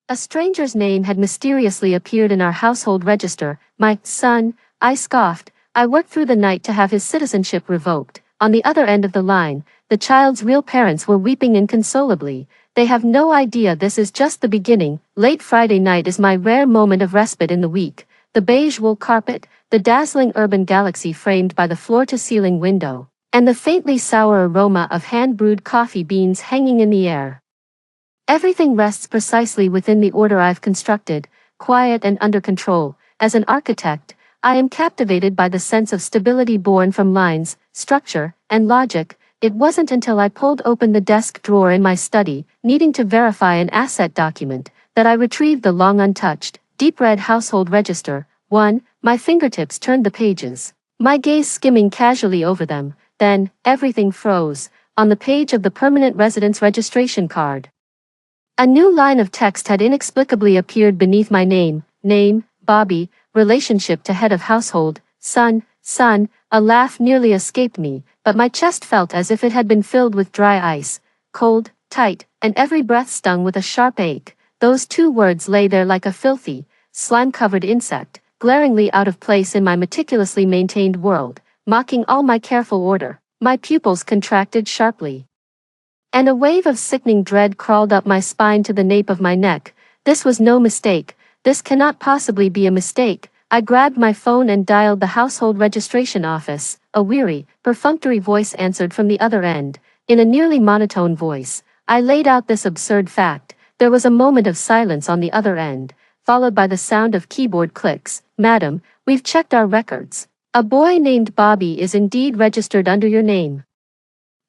A stranger's name had mysteriously appeared in our household register. My son, I scoffed. I worked through the night to have his citizenship revoked. On the other end of the line, the child's real parents were weeping inconsolably. They have no idea this is just the beginning. Late Friday night is my rare moment of respite in the week. The beige wool carpet, the dazzling urban galaxy framed by the floor-to-ceiling window, and the faintly sour aroma of hand-brewed coffee beans hanging in the air. Everything rests precisely within the order I've constructed, quiet and under control. As an architect, I am captivated by the sense of stability born from lines, structure, and logic. It wasn't until I pulled open the desk drawer in my study, needing to verify an asset document, that I retrieved the long untouched, deep red household register. My fingertips turned the pages, my gaze skimming casually over them. Then, everything froze, on the page of the permanent residence registration card. A new line of text had inexplicably appeared beneath my name, Bobby, relationship to head of household, son. A laugh nearly escaped me, but my chest felt as if it had been filled with dry ice, cold, tight, and every breath stung with a sharp ache. Those two words lay there like a filthy, slime-covered insect, glaringly out of place in my meticulously maintained world, mocking all my careful order. My pupils contracted sharply, and a wave of sickening dread crawled up my spine to the nape of my neck. This was no mistake. This cannot possibly be a mistake. I grabbed my phone and dialed the household registration office. A weary, perfunctory voice answered from the other end. In a nearly monotone voice, I laid out this absurd fact. There was a moment of silence on the other end, followed by the sound of keyboard clicks. Madam, we've checked our records. A boy named Bobby is indeed registered under your name.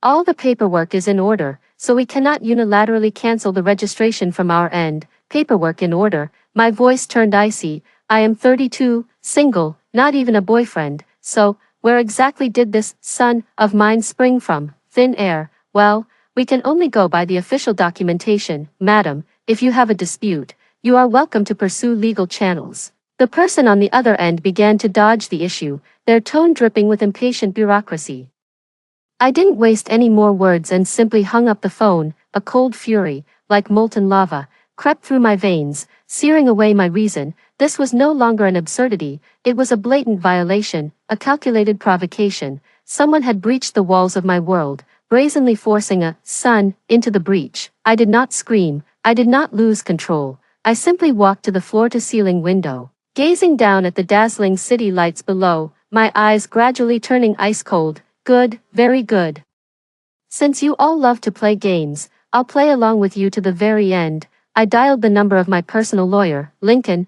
All the paperwork is in order, so we cannot unilaterally cancel the registration from our end. Paperwork in order. My voice turned icy. I am 32, single, not even a boyfriend. So, where exactly did this son of mine spring from? Thin air. Well, we can only go by the official documentation. Madam, if you have a dispute, you are welcome to pursue legal channels. The person on the other end began to dodge the issue, their tone dripping with impatient bureaucracy. I didn't waste any more words and simply hung up the phone. A cold fury, like molten lava, crept through my veins, searing away my reason. This was no longer an absurdity, it was a blatant violation, a calculated provocation. Someone had breached the walls of my world, brazenly forcing a son into the breach. I did not scream, I did not lose control. I simply walked to the floor-to-ceiling window, gazing down at the dazzling city lights below, my eyes gradually turning ice-cold. Good, very good. Since you all love to play games, I'll play along with you to the very end. I dialed the number of my personal lawyer. Lincoln,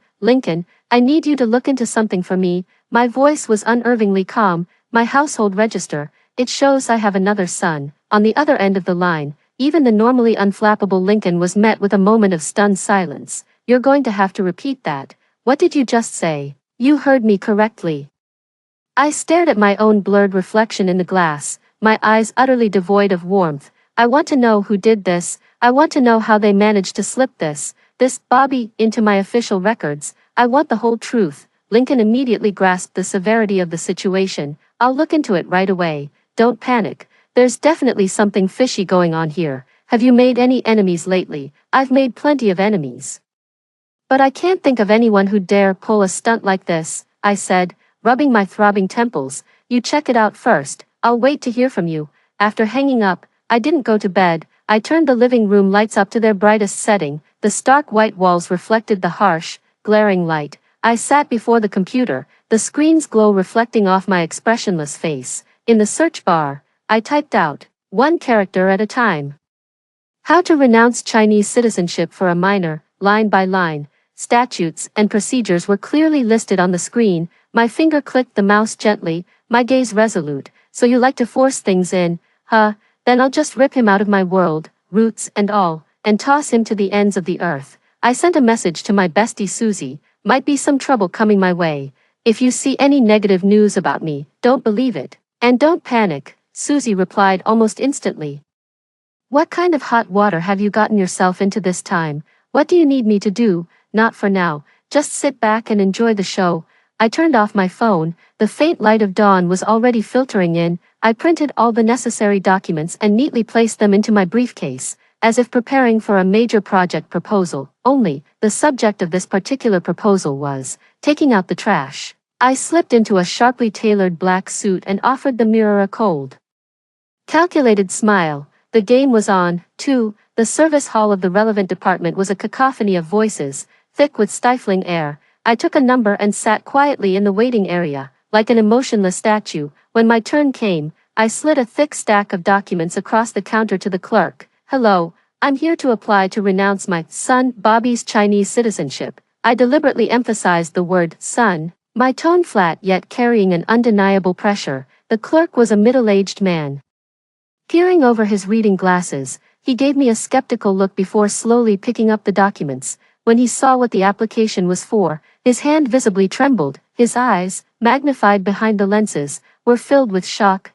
I need you to look into something for me. My voice was unervingly calm. My household register, it shows I have another son. On the other end of the line, even the normally unflappable Lincoln was met with a moment of stunned silence. You're going to have to repeat that. What did you just say? You heard me correctly. I stared at my own blurred reflection in the glass, my eyes utterly devoid of warmth. I want to know who did this. I want to know how they managed to slip this Bobby, into my official records. I want the whole truth. Lincoln immediately grasped the severity of the situation. I'll look into it right away. Don't panic. There's definitely something fishy going on here. Have you made any enemies lately? I've made plenty of enemies, but I can't think of anyone who'd dare pull a stunt like this, I said, rubbing my throbbing temples. You check it out first. I'll wait to hear from you. After hanging up, I didn't go to bed. I turned the living room lights up to their brightest setting. The stark white walls reflected the harsh, glaring light. I sat before the computer, the screen's glow reflecting off my expressionless face. In the search bar, I typed out, one character at a time. How to renounce Chinese citizenship for a minor. Line by line, statutes and procedures were clearly listed on the screen. My finger clicked the mouse gently, my gaze resolute. So you like to force things in, huh? Then I'll just rip him out of my world, roots and all, and toss him to the ends of the earth. I sent a message to my bestie Susie. Might be some trouble coming my way. If you see any negative news about me, don't believe it. And don't panic, Susie replied almost instantly. What kind of hot water have you gotten yourself into this time? What do you need me to do? Not for now. Just sit back and enjoy the show. I turned off my phone. The faint light of dawn was already filtering in. I printed all the necessary documents and neatly placed them into my briefcase. as if preparing for a major project proposal, only, the subject of this particular proposal was taking out the trash. I slipped into a sharply tailored black suit and offered the mirror a cold, calculated smile. The game was on, too. The service hall of the relevant department was a cacophony of voices, thick with stifling air. I took a number and sat quietly in the waiting area, like an emotionless statue. When my turn came, I slid a thick stack of documents across the counter to the clerk. "Hello, I'm here to apply to renounce my son Bobby's Chinese citizenship." I deliberately emphasized the word son, my tone flat yet carrying an undeniable pressure. The clerk was a middle-aged man. Peering over his reading glasses, he gave me a skeptical look before slowly picking up the documents. When he saw what the application was for, his hand visibly trembled. His eyes, magnified behind the lenses, were filled with shock.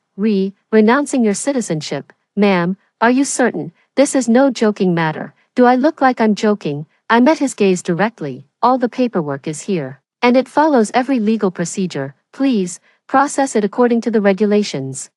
Renouncing your citizenship, ma'am, are you certain? This is no joking matter. Do I look like I'm joking? I met his gaze directly. All the paperwork is here, and it follows every legal procedure. Please, process it according to the regulations.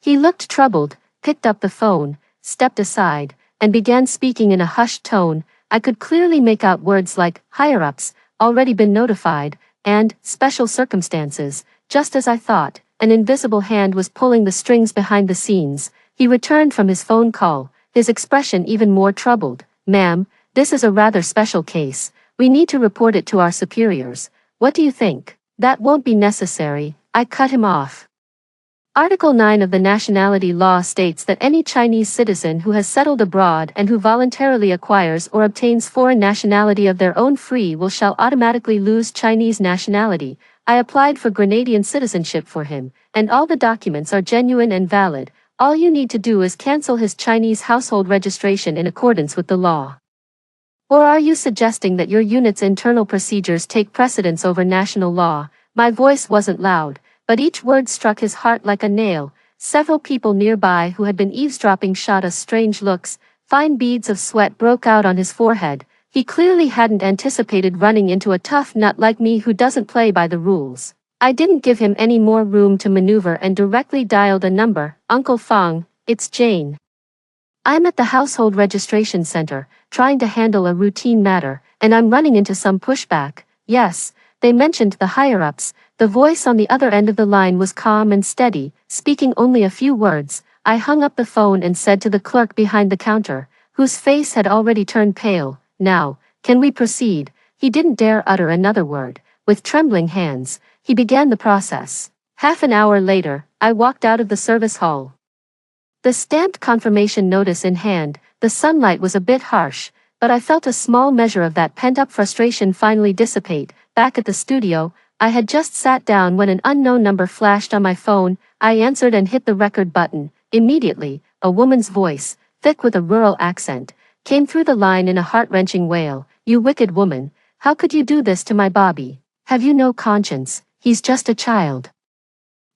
He looked troubled, picked up the phone, stepped aside, and began speaking in a hushed tone. I could clearly make out words like higher-ups, already been notified, and special circumstances. Just as I thought, an invisible hand was pulling the strings behind the scenes. He returned from his phone call, his expression even more troubled. "Ma'am, this is a rather special case. We need to report it to our superiors. What do you think?" "That won't be necessary," I cut him off. Article 9 of the Nationality Law states that any Chinese citizen who has settled abroad and who voluntarily acquires or obtains foreign nationality of their own free will shall automatically lose Chinese nationality. I applied for Grenadian citizenship for him, and all the documents are genuine and valid. All you need to do is cancel his Chinese household registration in accordance with the law. Or are you suggesting that your unit's internal procedures take precedence over national law? My voice wasn't loud, but each word struck his heart like a nail. Several people nearby who had been eavesdropping shot us strange looks. Fine beads of sweat broke out on his forehead. He clearly hadn't anticipated running into a tough nut like me who doesn't play by the rules. I didn't give him any more room to maneuver and directly dialed a number. "Uncle Fong, it's Jane. I'm at the household registration center, trying to handle a routine matter, and I'm running into some pushback." "Yes, they mentioned the higher-ups." The voice on the other end of the line was calm and steady, speaking only a few words. I hung up the phone and said to the clerk behind the counter, whose face had already turned pale, "Now, can we proceed?" He didn't dare utter another word. With trembling hands, he began the process. Half an hour later, I walked out of the service hall, the stamped confirmation notice in hand. The sunlight was a bit harsh, but I felt a small measure of that pent-up frustration finally dissipate. Back at the studio, I had just sat down when an unknown number flashed on my phone. I answered and hit the record button. Immediately, a woman's voice, thick with a rural accent, came through the line in a heart-wrenching wail. "You wicked woman, how could you do this to my Bobby? Have you no conscience? He's just a child."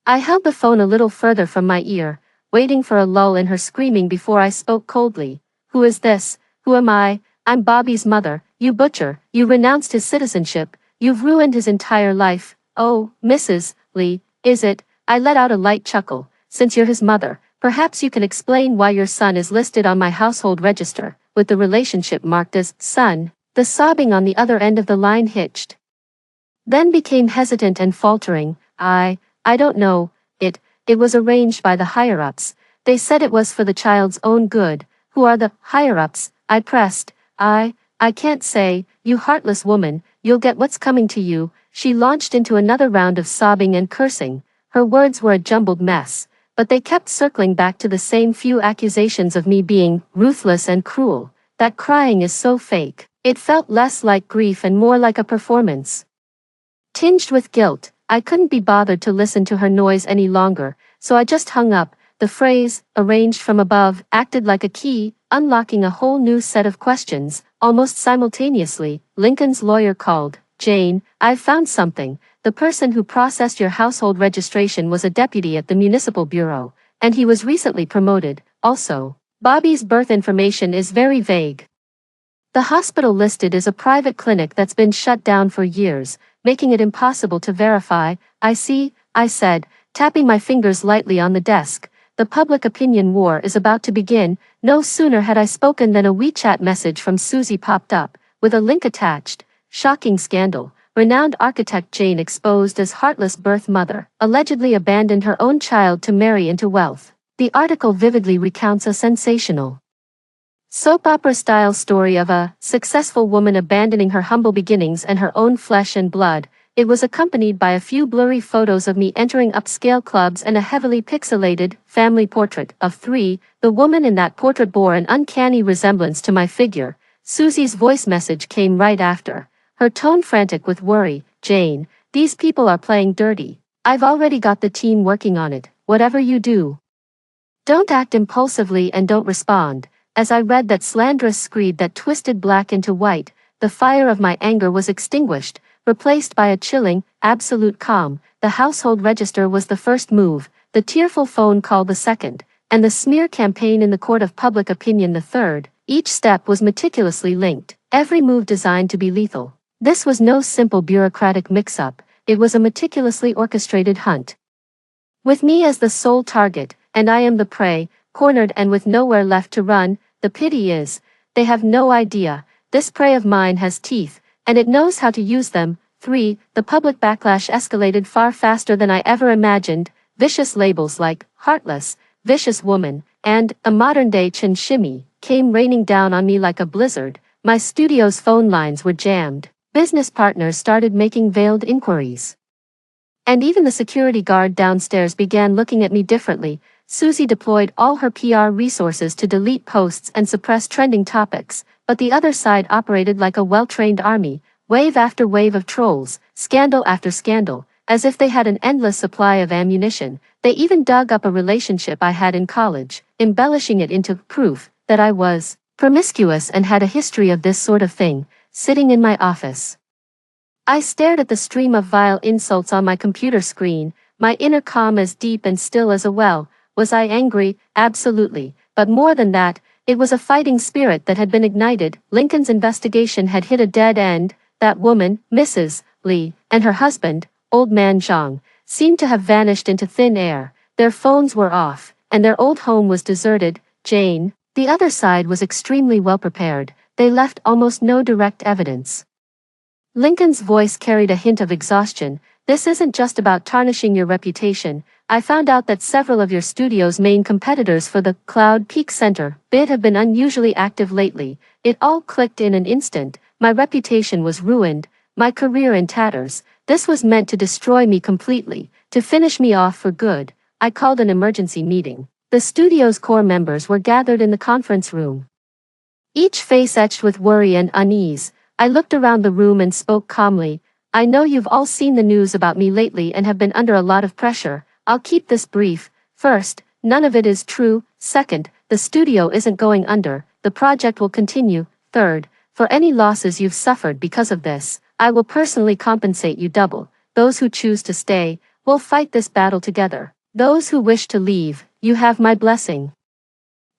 I held the phone a little further from my ear, waiting for a lull in her screaming before I spoke coldly. "Who is this? Who am I? I'm Bobby's mother. You butcher. You renounced his citizenship. You've ruined his entire life." "Oh, Mrs. Lee, is it?" I let out a light chuckle. "Since you're his mother, perhaps you can explain why your son is listed on my household register, with the relationship marked as son." The sobbing on the other end of the line hitched, then became hesitant and faltering. I don't know. It was arranged by the higher-ups. They said it was for the child's own good." "Who are the higher-ups?" I pressed. I can't say. You heartless woman, you'll get what's coming to you." She launched into another round of sobbing and cursing. Her words were a jumbled mess, but they kept circling back to the same few accusations of me being ruthless and cruel. That crying is so fake. It felt less like grief and more like a performance, tinged with guilt. I couldn't be bothered to listen to her noise any longer, so I just hung up. The phrase, "arranged from above," acted like a key, unlocking a whole new set of questions. Almost simultaneously, Lincoln's lawyer called. "Jane, I've found something. The person who processed your household registration was a deputy at the municipal bureau, and he was recently promoted. Also, Bobby's birth information is very vague. The hospital listed is a private clinic that's been shut down for years, making it impossible to verify." "I see," I said, tapping my fingers lightly on the desk. the public opinion war is about to begin. No sooner had I spoken than a WeChat message from Susie popped up, with a link attached. Shocking scandal. Renowned architect Jane exposed as heartless birth mother, allegedly abandoned her own child to marry into wealth. The article vividly recounts a sensational soap opera-style story of a successful woman abandoning her humble beginnings and her own flesh and blood. It was accompanied by a few blurry photos of me entering upscale clubs and a heavily pixelated family portrait of 3. The woman in that portrait bore an uncanny resemblance to my figure. Susie's voice message came right after, her tone frantic with worry. Jane, these people are playing dirty. I've already got the team working on it. Whatever you do, don't act impulsively and don't respond. As I read that slanderous screed that twisted black into white, the fire of my anger was extinguished, replaced by a chilling, absolute calm. The household register was the first move, the tearful phone call the second, and the smear campaign in the court of public opinion the third. Each step was meticulously linked, every move designed to be lethal. This was no simple bureaucratic mix-up, it was a meticulously orchestrated hunt. With me as the sole target, and I am the prey, cornered and with nowhere left to run. The pity is, they have no idea, this prey of mine has teeth, and it knows how to use them. 3. The public backlash escalated far faster than I ever imagined. Vicious labels like heartless, vicious woman, and a modern-day chin shimmy came raining down on me like a blizzard. My studio's phone lines were jammed. Business partners started making veiled inquiries. And even the security guard downstairs began looking at me differently. Susie deployed all her PR resources to delete posts and suppress trending topics, but the other side operated like a well-trained army, wave after wave of trolls, scandal after scandal, as if they had an endless supply of ammunition. They even dug up a relationship I had in college, embellishing it into proof that I was promiscuous and had a history of this sort of thing, sitting in my office. I stared at the stream of vile insults on my computer screen, my inner calm as deep and still as a well. Was I angry? Absolutely. But more than that, it was a fighting spirit that had been ignited. Lincoln's investigation had hit a dead end. That woman, Mrs. Lee, and her husband, Old Man Zhang, seemed to have vanished into thin air. Their phones were off, and their old home was deserted. Jane, the other side was extremely well prepared. They left almost no direct evidence. Lincoln's voice carried a hint of exhaustion. This isn't just about tarnishing your reputation. I found out that several of your studio's main competitors for the Cloud Peak Center bid have been unusually active lately. It all clicked in an instant. My reputation was ruined, my career in tatters. This was meant to destroy me completely, to finish me off for good. I called an emergency meeting. The studio's core members were gathered in the conference room, each face etched with worry and unease. I looked around the room and spoke calmly. I know you've all seen the news about me lately and have been under a lot of pressure. I'll keep this brief. First, none of it is true. Second, the studio isn't going under. The project will continue. Third, for any losses you've suffered because of this, I will personally compensate you double. Those who choose to stay, will fight this battle together. Those who wish to leave, you have my blessing.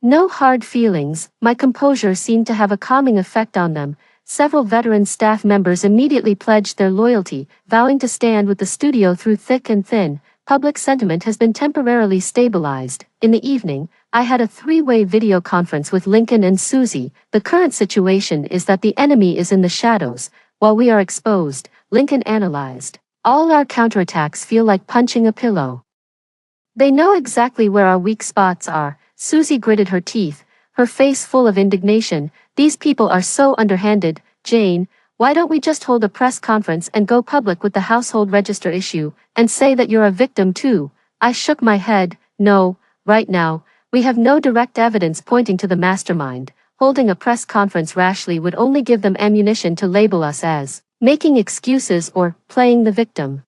No hard feelings. My composure seemed to have a calming effect on them. Several veteran staff members immediately pledged their loyalty, vowing to stand with the studio through thick and thin. Public sentiment has been temporarily stabilized. In the evening, I had a three-way video conference with Lincoln and Susie. The current situation is that the enemy is in the shadows, while we are exposed, Lincoln analyzed. All our counterattacks feel like punching a pillow. They know exactly where our weak spots are. Susie gritted her teeth, her face full of indignation. These people are so underhanded. Jane, why don't we just hold a press conference and go public with the household register issue, and say that you're a victim too? I shook my head. No, right now, we have no direct evidence pointing to the mastermind. Holding a press conference rashly would only give them ammunition to label us as making excuses or playing the victim.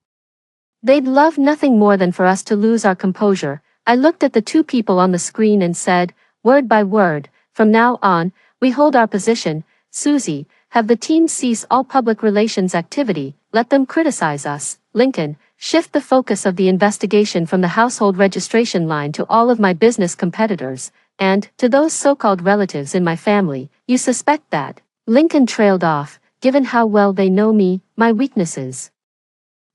They'd love nothing more than for us to lose our composure. I looked at the two people on the screen and said, word by word, from now on, we hold our position. Susie, have the team cease all public relations activity, let them criticize us. Lincoln, shift the focus of the investigation from the household registration line to all of my business competitors, and, to those so-called relatives in my family, you suspect that. Lincoln trailed off, given how well they know me, my weaknesses,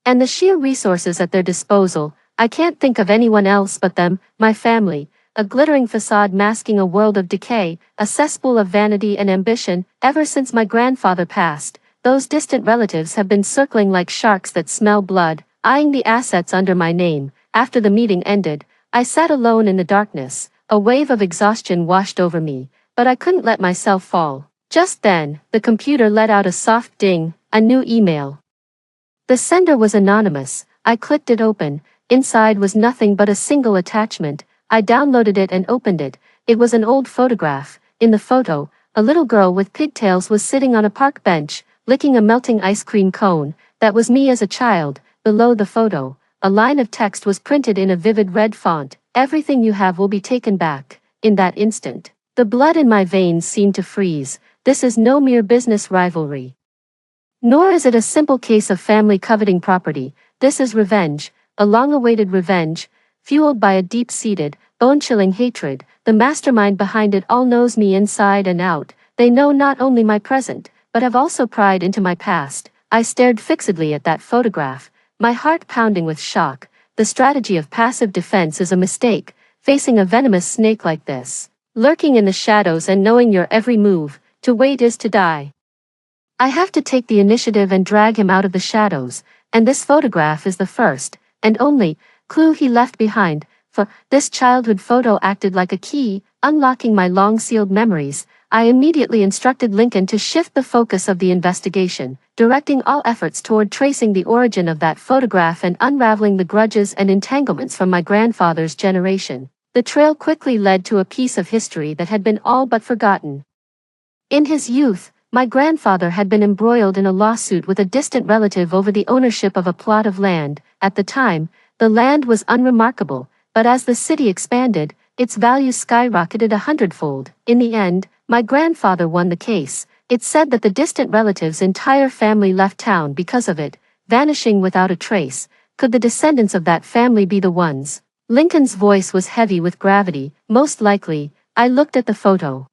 and the sheer resources at their disposal. I can't think of anyone else but them, my family, a glittering facade masking a world of decay, a cesspool of vanity and ambition. Ever since my grandfather passed, those distant relatives have been circling like sharks that smell blood, eyeing the assets under my name. After the meeting ended, I sat alone in the darkness. A wave of exhaustion washed over me, but I couldn't let myself fall. Just then, the computer let out a soft ding, a new email. The sender was anonymous. I clicked it open. Inside was nothing but a single attachment. I downloaded it and opened it. It was an old photograph. In the photo, a little girl with pigtails was sitting on a park bench, licking a melting ice cream cone. That was me as a child. Below the photo, a line of text was printed in a vivid red font. Everything you have will be taken back. In that instant, the blood in my veins seemed to freeze. This is no mere business rivalry. Nor is it a simple case of family coveting property. This is revenge, a long-awaited revenge, fueled by a deep-seated, bone-chilling hatred. The mastermind behind it all knows me inside and out. They know not only my present, but have also pried into my past. I stared fixedly at that photograph, my heart pounding with shock. The strategy of passive defense is a mistake. Facing a venomous snake like this, lurking in the shadows and knowing your every move, to wait is to die. I have to take the initiative and drag him out of the shadows, and this photograph is the first, and only, clue he left behind, for this childhood photo acted like a key, unlocking my long-sealed memories. I immediately instructed Lincoln to shift the focus of the investigation, directing all efforts toward tracing the origin of that photograph and unraveling the grudges and entanglements from my grandfather's generation. The trail quickly led to a piece of history that had been all but forgotten. In his youth, my grandfather had been embroiled in a lawsuit with a distant relative over the ownership of a plot of land. At the time, the land was unremarkable, but as the city expanded, its value skyrocketed 100-fold. In the end, my grandfather won the case. It said that the distant relative's entire family left town because of it, vanishing without a trace. Could the descendants of that family be the ones? Lincoln's voice was heavy with gravity. Most likely. I looked at the photo.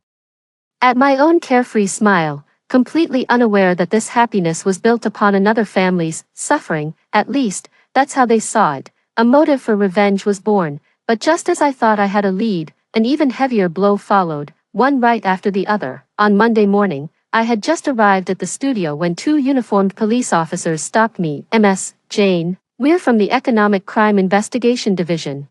At my own carefree smile, completely unaware that this happiness was built upon another family's suffering. At least, that's how they saw it. A motive for revenge was born, but just as I thought I had a lead, an even heavier blow followed, one right after the other. On Monday morning, I had just arrived at the studio when two uniformed police officers stopped me. Ms. Jane, we're from the Economic Crime Investigation Division.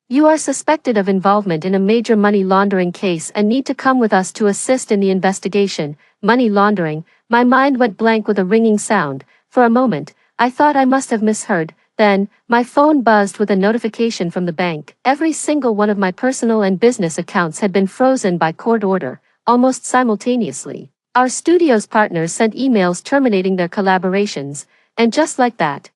You are suspected of involvement in a major money laundering case and need to come with us to assist in the investigation. Money laundering. My mind went blank with a ringing sound. For a moment, I thought I must have misheard. Then, my phone buzzed with a notification from the bank. Every single one of my personal and business accounts had been frozen by court order, almost simultaneously. Our studio's partners sent emails terminating their collaborations, and just like that,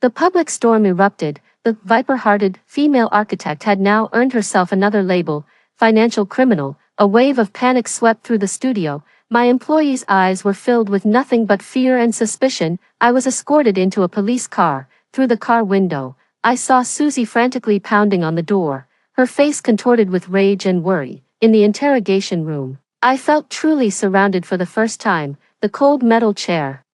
the public storm erupted. The viper-hearted female architect had now earned herself another label, financial criminal. A wave of panic swept through the studio. My employees' eyes were filled with nothing but fear and suspicion. I was escorted into a police car. Through the car window, I saw Susie frantically pounding on the door, her face contorted with rage and worry. In the interrogation room, I felt truly surrounded for the first time. The cold metal chair,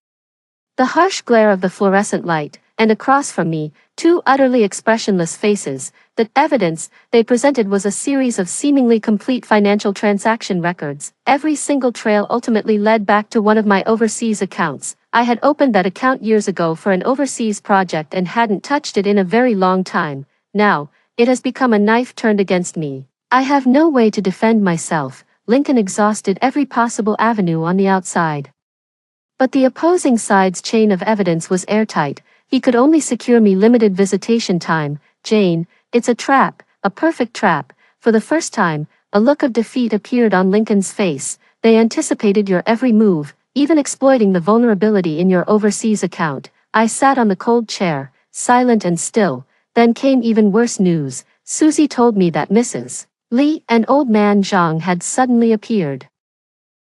the harsh glare of the fluorescent light, and across from me, two utterly expressionless faces. The evidence they presented was a series of seemingly complete financial transaction records. Every single trail ultimately led back to one of my overseas accounts. I had opened that account years ago for an overseas project and hadn't touched it in a very long time. Now, it has become a knife turned against me. I have no way to defend myself. Lincoln exhausted every possible avenue on the outside. But the opposing side's chain of evidence was airtight. He could only secure me limited visitation time. Jane, it's a trap, a perfect trap. For the first time, a look of defeat appeared on Lincoln's face. They anticipated your every move, even exploiting the vulnerability in your overseas account. I sat on the cold chair, silent and still. Then came even worse news. Susie told me that Mrs. Lee and old man Zhang had suddenly appeared,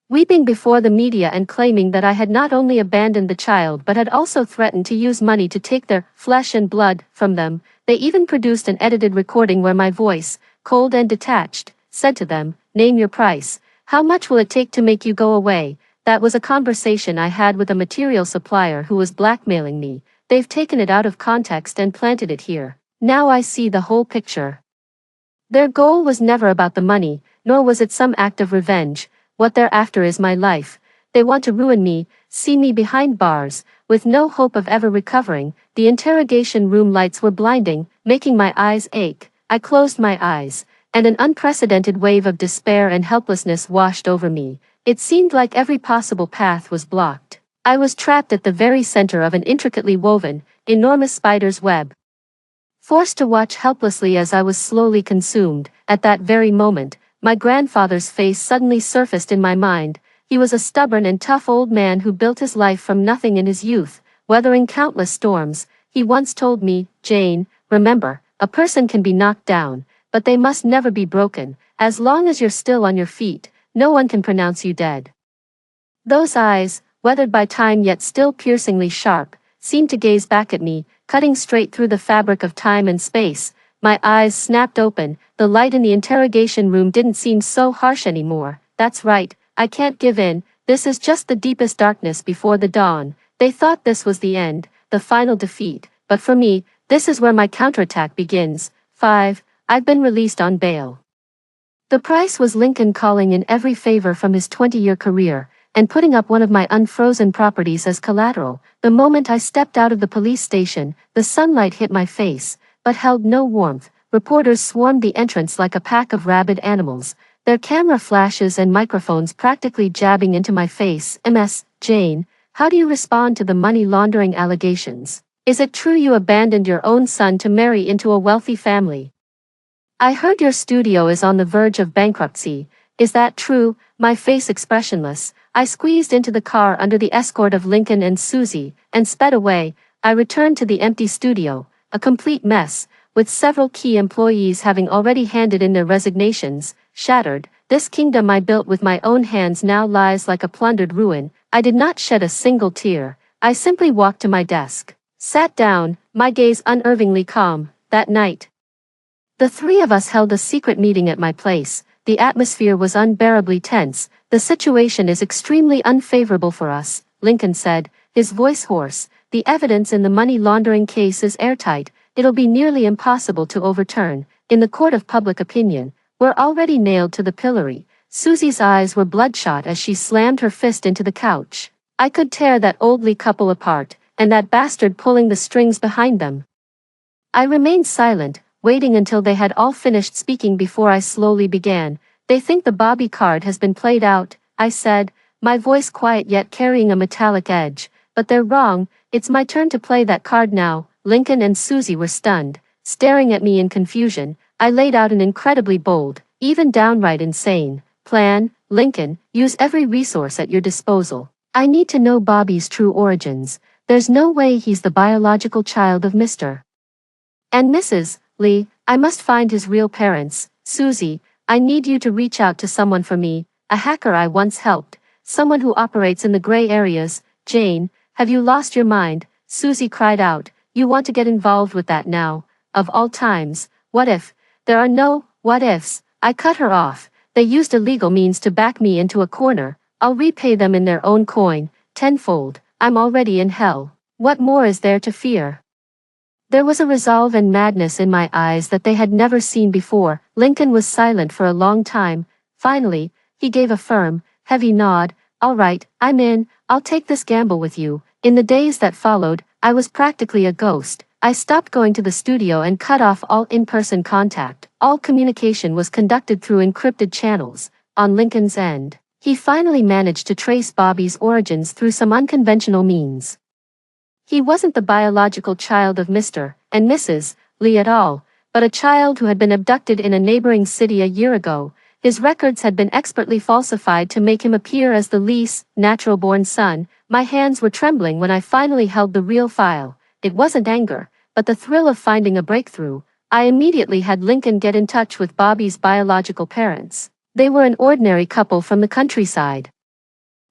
weeping before the media and claiming that I had not only abandoned the child but had also threatened to use money to take their flesh and blood from them. They even produced an edited recording where my voice, cold and detached, said to them, "Name your price. How much will it take to make you go away?" That was a conversation I had with a material supplier who was blackmailing me. They've taken it out of context and planted it here. Now I see the whole picture. Their goal was never about the money, nor was it some act of revenge. What they're after is my life. They want to ruin me, see me behind bars, with no hope of ever recovering. The interrogation room lights were blinding, making my eyes ache. I closed my eyes, and an unprecedented wave of despair and helplessness washed over me. It seemed like every possible path was blocked. I was trapped at the very center of an intricately woven, enormous spider's web. Forced to watch helplessly as I was slowly consumed. At that very moment, my grandfather's face suddenly surfaced in my mind. He was a stubborn and tough old man who built his life from nothing in his youth, weathering countless storms. He once told me, "Jane, remember, a person can be knocked down, but they must never be broken. As long as you're still on your feet, no one can pronounce you dead." Those eyes, weathered by time yet still piercingly sharp, seemed to gaze back at me, cutting straight through the fabric of time and space. My eyes snapped open. The light in the interrogation room didn't seem so harsh anymore. That's right, I can't give in. This is just the deepest darkness before the dawn. They thought this was the end, the final defeat, but for me, this is where my counterattack begins. 5. I've been released on bail. The price was Lincoln calling in every favor from his 20-year career, and putting up one of my unfrozen properties as collateral. The moment I stepped out of the police station, the sunlight hit my face, but held no warmth. Reporters swarmed the entrance like a pack of rabid animals, their camera flashes and microphones practically jabbing into my face. "Ms. Jane, how do you respond to the money laundering allegations? Is it true you abandoned your own son to marry into a wealthy family? I heard your studio is on the verge of bankruptcy. Is that true?" My face expressionless, I squeezed into the car under the escort of Lincoln and Susie, and sped away. I returned to the empty studio, a complete mess, with several key employees having already handed in their resignations. Shattered, this kingdom I built with my own hands now lies like a plundered ruin. I did not shed a single tear. I simply walked to my desk, sat down, my gaze unervingly calm. That night, the three of us held a secret meeting at my place. The atmosphere was unbearably tense. "The situation is extremely unfavorable for us," Lincoln said, his voice hoarse. "The evidence in the money laundering case is airtight. It'll be nearly impossible to overturn. In the court of public opinion, we're already nailed to the pillory." Susie's eyes were bloodshot as she slammed her fist into the couch. I could tear that oldly couple apart, and that bastard pulling the strings behind them. I remained silent, waiting until they had all finished speaking before I slowly began. "They think the Bobby card has been played out," I said, my voice quiet yet carrying a metallic edge. "But they're wrong. It's my turn to play that card now." Lincoln and Susie were stunned, staring at me in confusion. I laid out an incredibly bold, even downright insane, plan. "Lincoln, use every resource at your disposal. I need to know Bobby's true origins. There's no way he's the biological child of Mr. and Mrs. Lee. I must find his real parents. Susie, I need you to reach out to someone for me, a hacker I once helped, someone who operates in the gray areas." "Jane, have you lost your mind?" Susie cried out. "You want to get involved with that now? Of all times, what if?" "There are no what ifs," I cut her off. "They used illegal means to back me into a corner. I'll repay them in their own coin, tenfold. I'm already in hell. What more is there to fear?" There was a resolve and madness in my eyes that they had never seen before. Lincoln was silent for a long time. Finally, he gave a firm, heavy nod. "All right, I'm in. I'll take this gamble with you." In the days that followed, I was practically a ghost. I stopped going to the studio and cut off all in-person contact. All communication was conducted through encrypted channels. On Lincoln's end, he finally managed to trace Bobby's origins through some unconventional means. He wasn't the biological child of Mr. and Mrs. Lee at all, but a child who had been abducted in a neighboring city a year ago. His records had been expertly falsified to make him appear as the Lee's natural-born son. My hands were trembling when I finally held the real file. It wasn't anger, but the thrill of finding a breakthrough. I immediately had Lincoln get in touch with Bobby's biological parents. They were an ordinary couple from the countryside,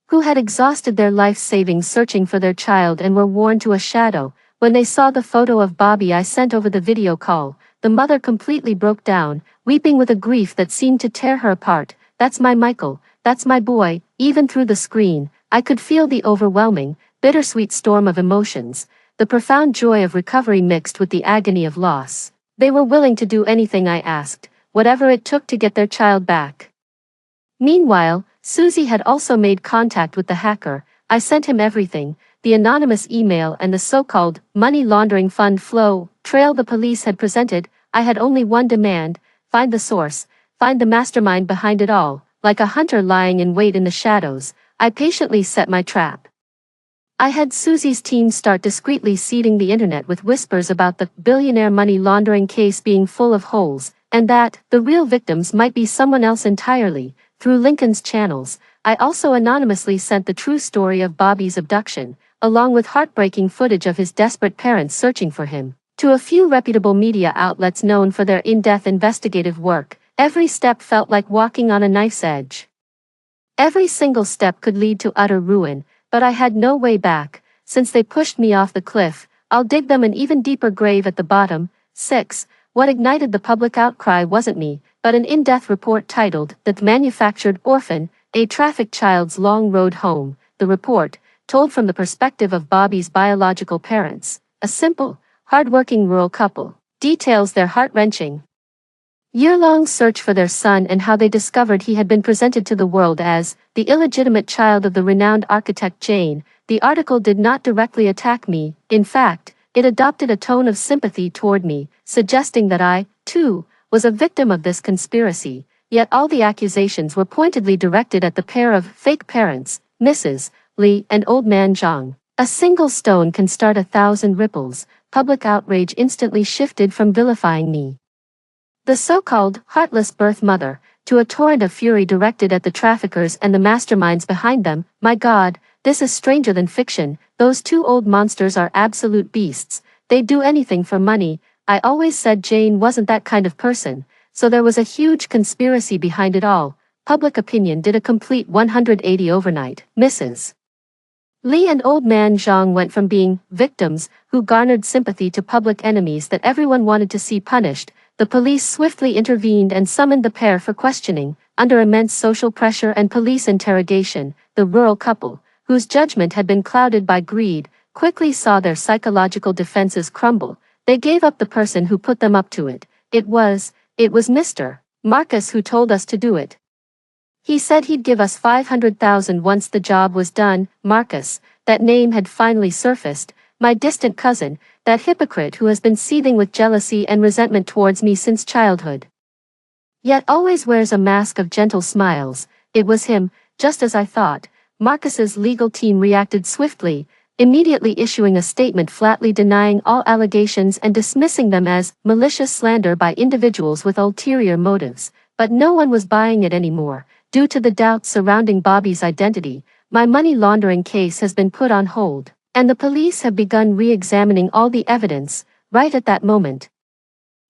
who had exhausted their life savings searching for their child and were worn to a shadow. When they saw the photo of Bobby I sent over the video call, the mother completely broke down, weeping with a grief that seemed to tear her apart. "That's my Michael, that's my boy." Even through the screen, I could feel the overwhelming, bittersweet storm of emotions. the profound joy of recovery mixed with the agony of loss. They were willing to do anything I asked, whatever it took to get their child back. Meanwhile, Susie had also made contact with the hacker. I sent him everything, the anonymous email and the so-called money laundering fund flow trail the police had presented. I had only one demand: find the source, find the mastermind behind it all. Like a hunter lying in wait in the shadows, I patiently set my trap. I had Susie's team start discreetly seeding the internet with whispers about the billionaire money laundering case being full of holes, and that the real victims might be someone else entirely. Through Lincoln's channels, I also anonymously sent the true story of Bobby's abduction, along with heartbreaking footage of his desperate parents searching for him, to a few reputable media outlets known for their in-depth investigative work. Every step felt like walking on a knife's edge. Every single step could lead to utter ruin, but I had no way back. Since they pushed me off the cliff, I'll dig them an even deeper grave at the bottom. 6. What ignited the public outcry wasn't me, but an in-depth report titled "The Manufactured Orphan, a Trafficked Child's Long Road Home." The report, told from the perspective of Bobby's biological parents, a simple, hard-working rural couple, details their heart-wrenching, year-long search for their son and how they discovered he had been presented to the world as the illegitimate child of the renowned architect Jane. The article did not directly attack me. In fact, it adopted a tone of sympathy toward me, suggesting that I, too, was a victim of this conspiracy. Yet all the accusations were pointedly directed at the pair of fake parents, Mrs. Lee and Old Man Zhang. A single stone can start 1,000 ripples. Public outrage instantly shifted from vilifying me, the so-called heartless birth mother, to a torrent of fury directed at the traffickers and the masterminds behind them. My God, this is stranger than fiction. Those two old monsters are absolute beasts. They'd do anything for money. I always said Jane wasn't that kind of person, so there was a huge conspiracy behind it all. Public opinion did a complete 180 overnight. Mrs. Lee and Old Man Zhang went from being victims who garnered sympathy to public enemies that everyone wanted to see punished. The police swiftly intervened and summoned the pair for questioning. Under immense social pressure and police interrogation, the rural couple, whose judgment had been clouded by greed, quickly saw their psychological defenses crumble. They gave up the person who put them up to it. It was Mr. Marcus who told us to do it. He said he'd give us $500,000 once the job was done. Marcus, that name had finally surfaced. My distant cousin, that hypocrite who has been seething with jealousy and resentment towards me since childhood, yet always wears a mask of gentle smiles. It was him, just as I thought. Marcus's legal team reacted swiftly, immediately issuing a statement flatly denying all allegations and dismissing them as malicious slander by individuals with ulterior motives. But no one was buying it anymore. Due to the doubts surrounding Bobby's identity, my money laundering case has been put on hold, and the police have begun re-examining all the evidence. Right at that moment,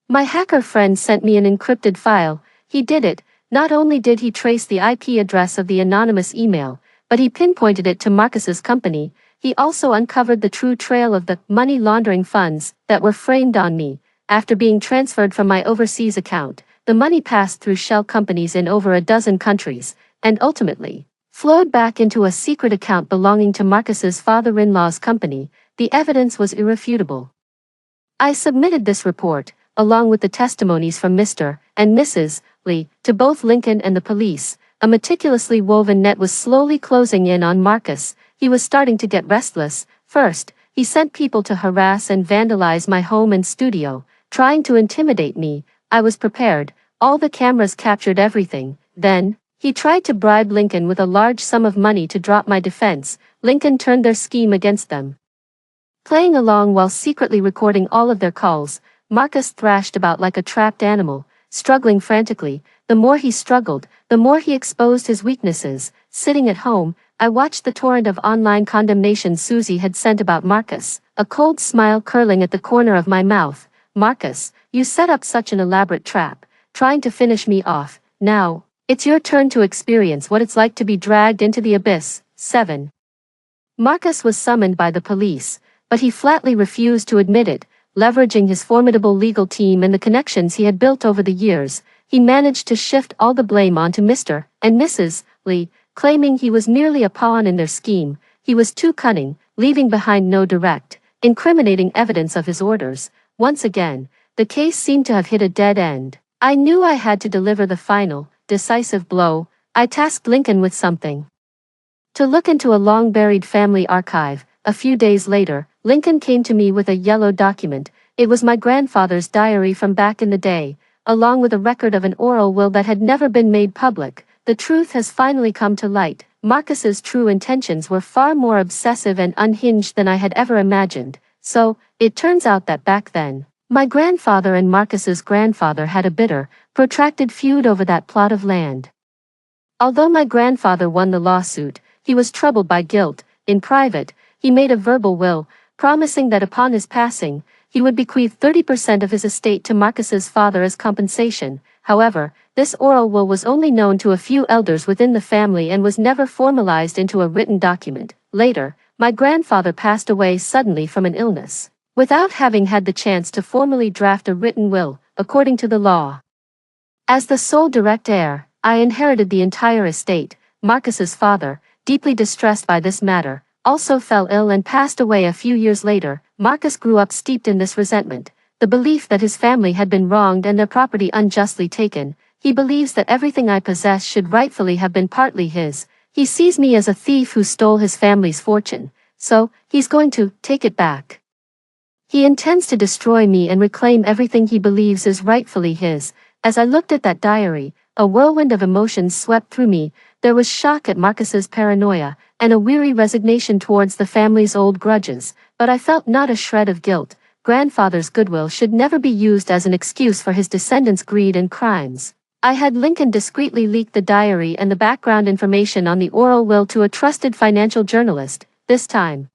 my hacker friend sent me an encrypted file. He did it. Not only did he trace the IP address of the anonymous email, but he pinpointed it to Marcus's company. He also uncovered the true trail of the money laundering funds that were framed on me. After being transferred from my overseas account, the money passed through shell companies in over a dozen countries, and ultimately flowed back into a secret account belonging to Marcus's father-in-law's company. The evidence was irrefutable. I submitted this report, along with the testimonies from Mr. and Mrs. Lee, to both Lincoln and the police. A meticulously woven net was slowly closing in on Marcus. He was starting to get restless. First, he sent people to harass and vandalize my home and studio, trying to intimidate me. I was prepared. All the cameras captured everything. Then, he tried to bribe Lincoln with a large sum of money to drop my defense. Lincoln turned their scheme against them, playing along while secretly recording all of their calls. Marcus thrashed about like a trapped animal, struggling frantically. The more he struggled, the more he exposed his weaknesses. Sitting at home, I watched the torrent of online condemnation Susie had sent about Marcus, a cold smile curling at the corner of my mouth. Marcus, you set up such an elaborate trap, trying to finish me off. Now, it's your turn to experience what it's like to be dragged into the abyss. 7. Marcus was summoned by the police, but he flatly refused to admit it. Leveraging his formidable legal team and the connections he had built over the years, he managed to shift all the blame onto Mr. and Mrs. Lee, claiming he was merely a pawn in their scheme. He was too cunning, leaving behind no direct, incriminating evidence of his orders. Once again, the case seemed to have hit a dead end. I knew I had to deliver the final, decisive blow. I tasked Lincoln with something. To look into a long-buried family archive. A few days later, Lincoln came to me with a yellow document. It was my grandfather's diary from back in the day, along with a record of an oral will that had never been made public. The truth has finally come to light. Marcus's true intentions were far more obsessive and unhinged than I had ever imagined. So, it turns out that back then, my grandfather and Marcus's grandfather had a bitter, protracted feud over that plot of land. Although my grandfather won the lawsuit, he was troubled by guilt. In private, he made a verbal will, promising that upon his passing, he would bequeath 30% of his estate to Marcus's father as compensation. However, this oral will was only known to a few elders within the family and was never formalized into a written document. Later, my grandfather passed away suddenly from an illness, without having had the chance to formally draft a written will, according to the law. As the sole direct heir, I inherited the entire estate. Marcus's father, deeply distressed by this matter, also fell ill and passed away a few years later. Marcus grew up steeped in this resentment, the belief that his family had been wronged and their property unjustly taken. He believes that everything I possess should rightfully have been partly his. He sees me as a thief who stole his family's fortune, so he's going to take it back. He intends to destroy me and reclaim everything he believes is rightfully his. As I looked at that diary, a whirlwind of emotions swept through me. There was shock at Marcus's paranoia, and a weary resignation towards the family's old grudges, but I felt not a shred of guilt. Grandfather's goodwill should never be used as an excuse for his descendants' greed and crimes. I had Lincoln discreetly leak the diary and the background information on the oral will to a trusted financial journalist. This time,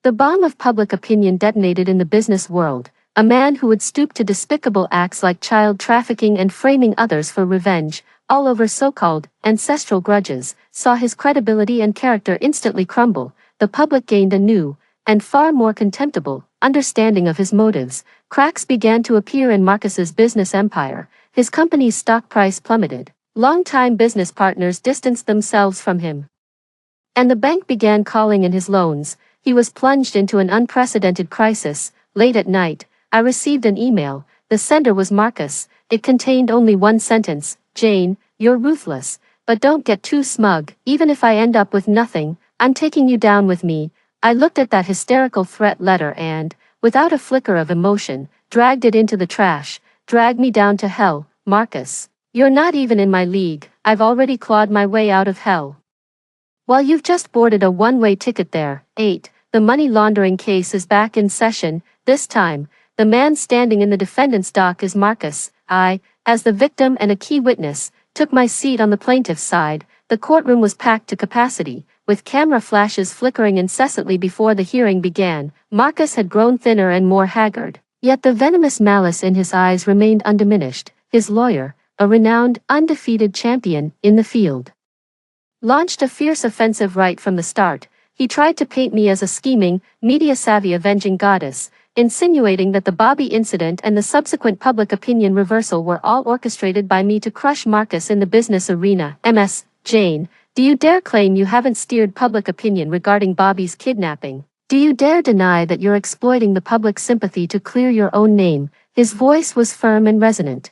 the bomb of public opinion detonated in the business world. A man who would stoop to despicable acts like child trafficking and framing others for revenge, all over so-called ancestral grudges, saw his credibility and character instantly crumble. The public gained a new, and far more contemptible, understanding of his motives. Cracks began to appear in Marcus's business empire. His company's stock price plummeted. Longtime business partners distanced themselves from him, and the bank began calling in his loans. He was plunged into an unprecedented crisis. Late at night, I received an email. The sender was Marcus. It contained only one sentence: "Jane, you're ruthless, but don't get too smug. Even if I end up with nothing, I'm taking you down with me." I looked at that hysterical threat letter and, without a flicker of emotion, dragged it into the trash. "Drag me down to hell, Marcus. You're not even in my league. I've already clawed my way out of hell, while you've just boarded a one-way ticket there." 8. The money laundering case is back in session. This time, the man standing in the defendant's dock is Marcus. I, as the victim and a key witness, took my seat on the plaintiff's side. The courtroom was packed to capacity, with camera flashes flickering incessantly before the hearing began. Marcus had grown thinner and more haggard, yet the venomous malice in his eyes remained undiminished. His lawyer, a renowned, undefeated champion in the field, launched a fierce offensive right from the start. He tried to paint me as a scheming, media-savvy avenging goddess, insinuating that the Bobby incident and the subsequent public opinion reversal were all orchestrated by me to crush Marcus in the business arena. Ms. Jane, do you dare claim you haven't steered public opinion regarding Bobby's kidnapping? Do you dare deny that you're exploiting the public sympathy to clear your own name? His voice was firm and resonant,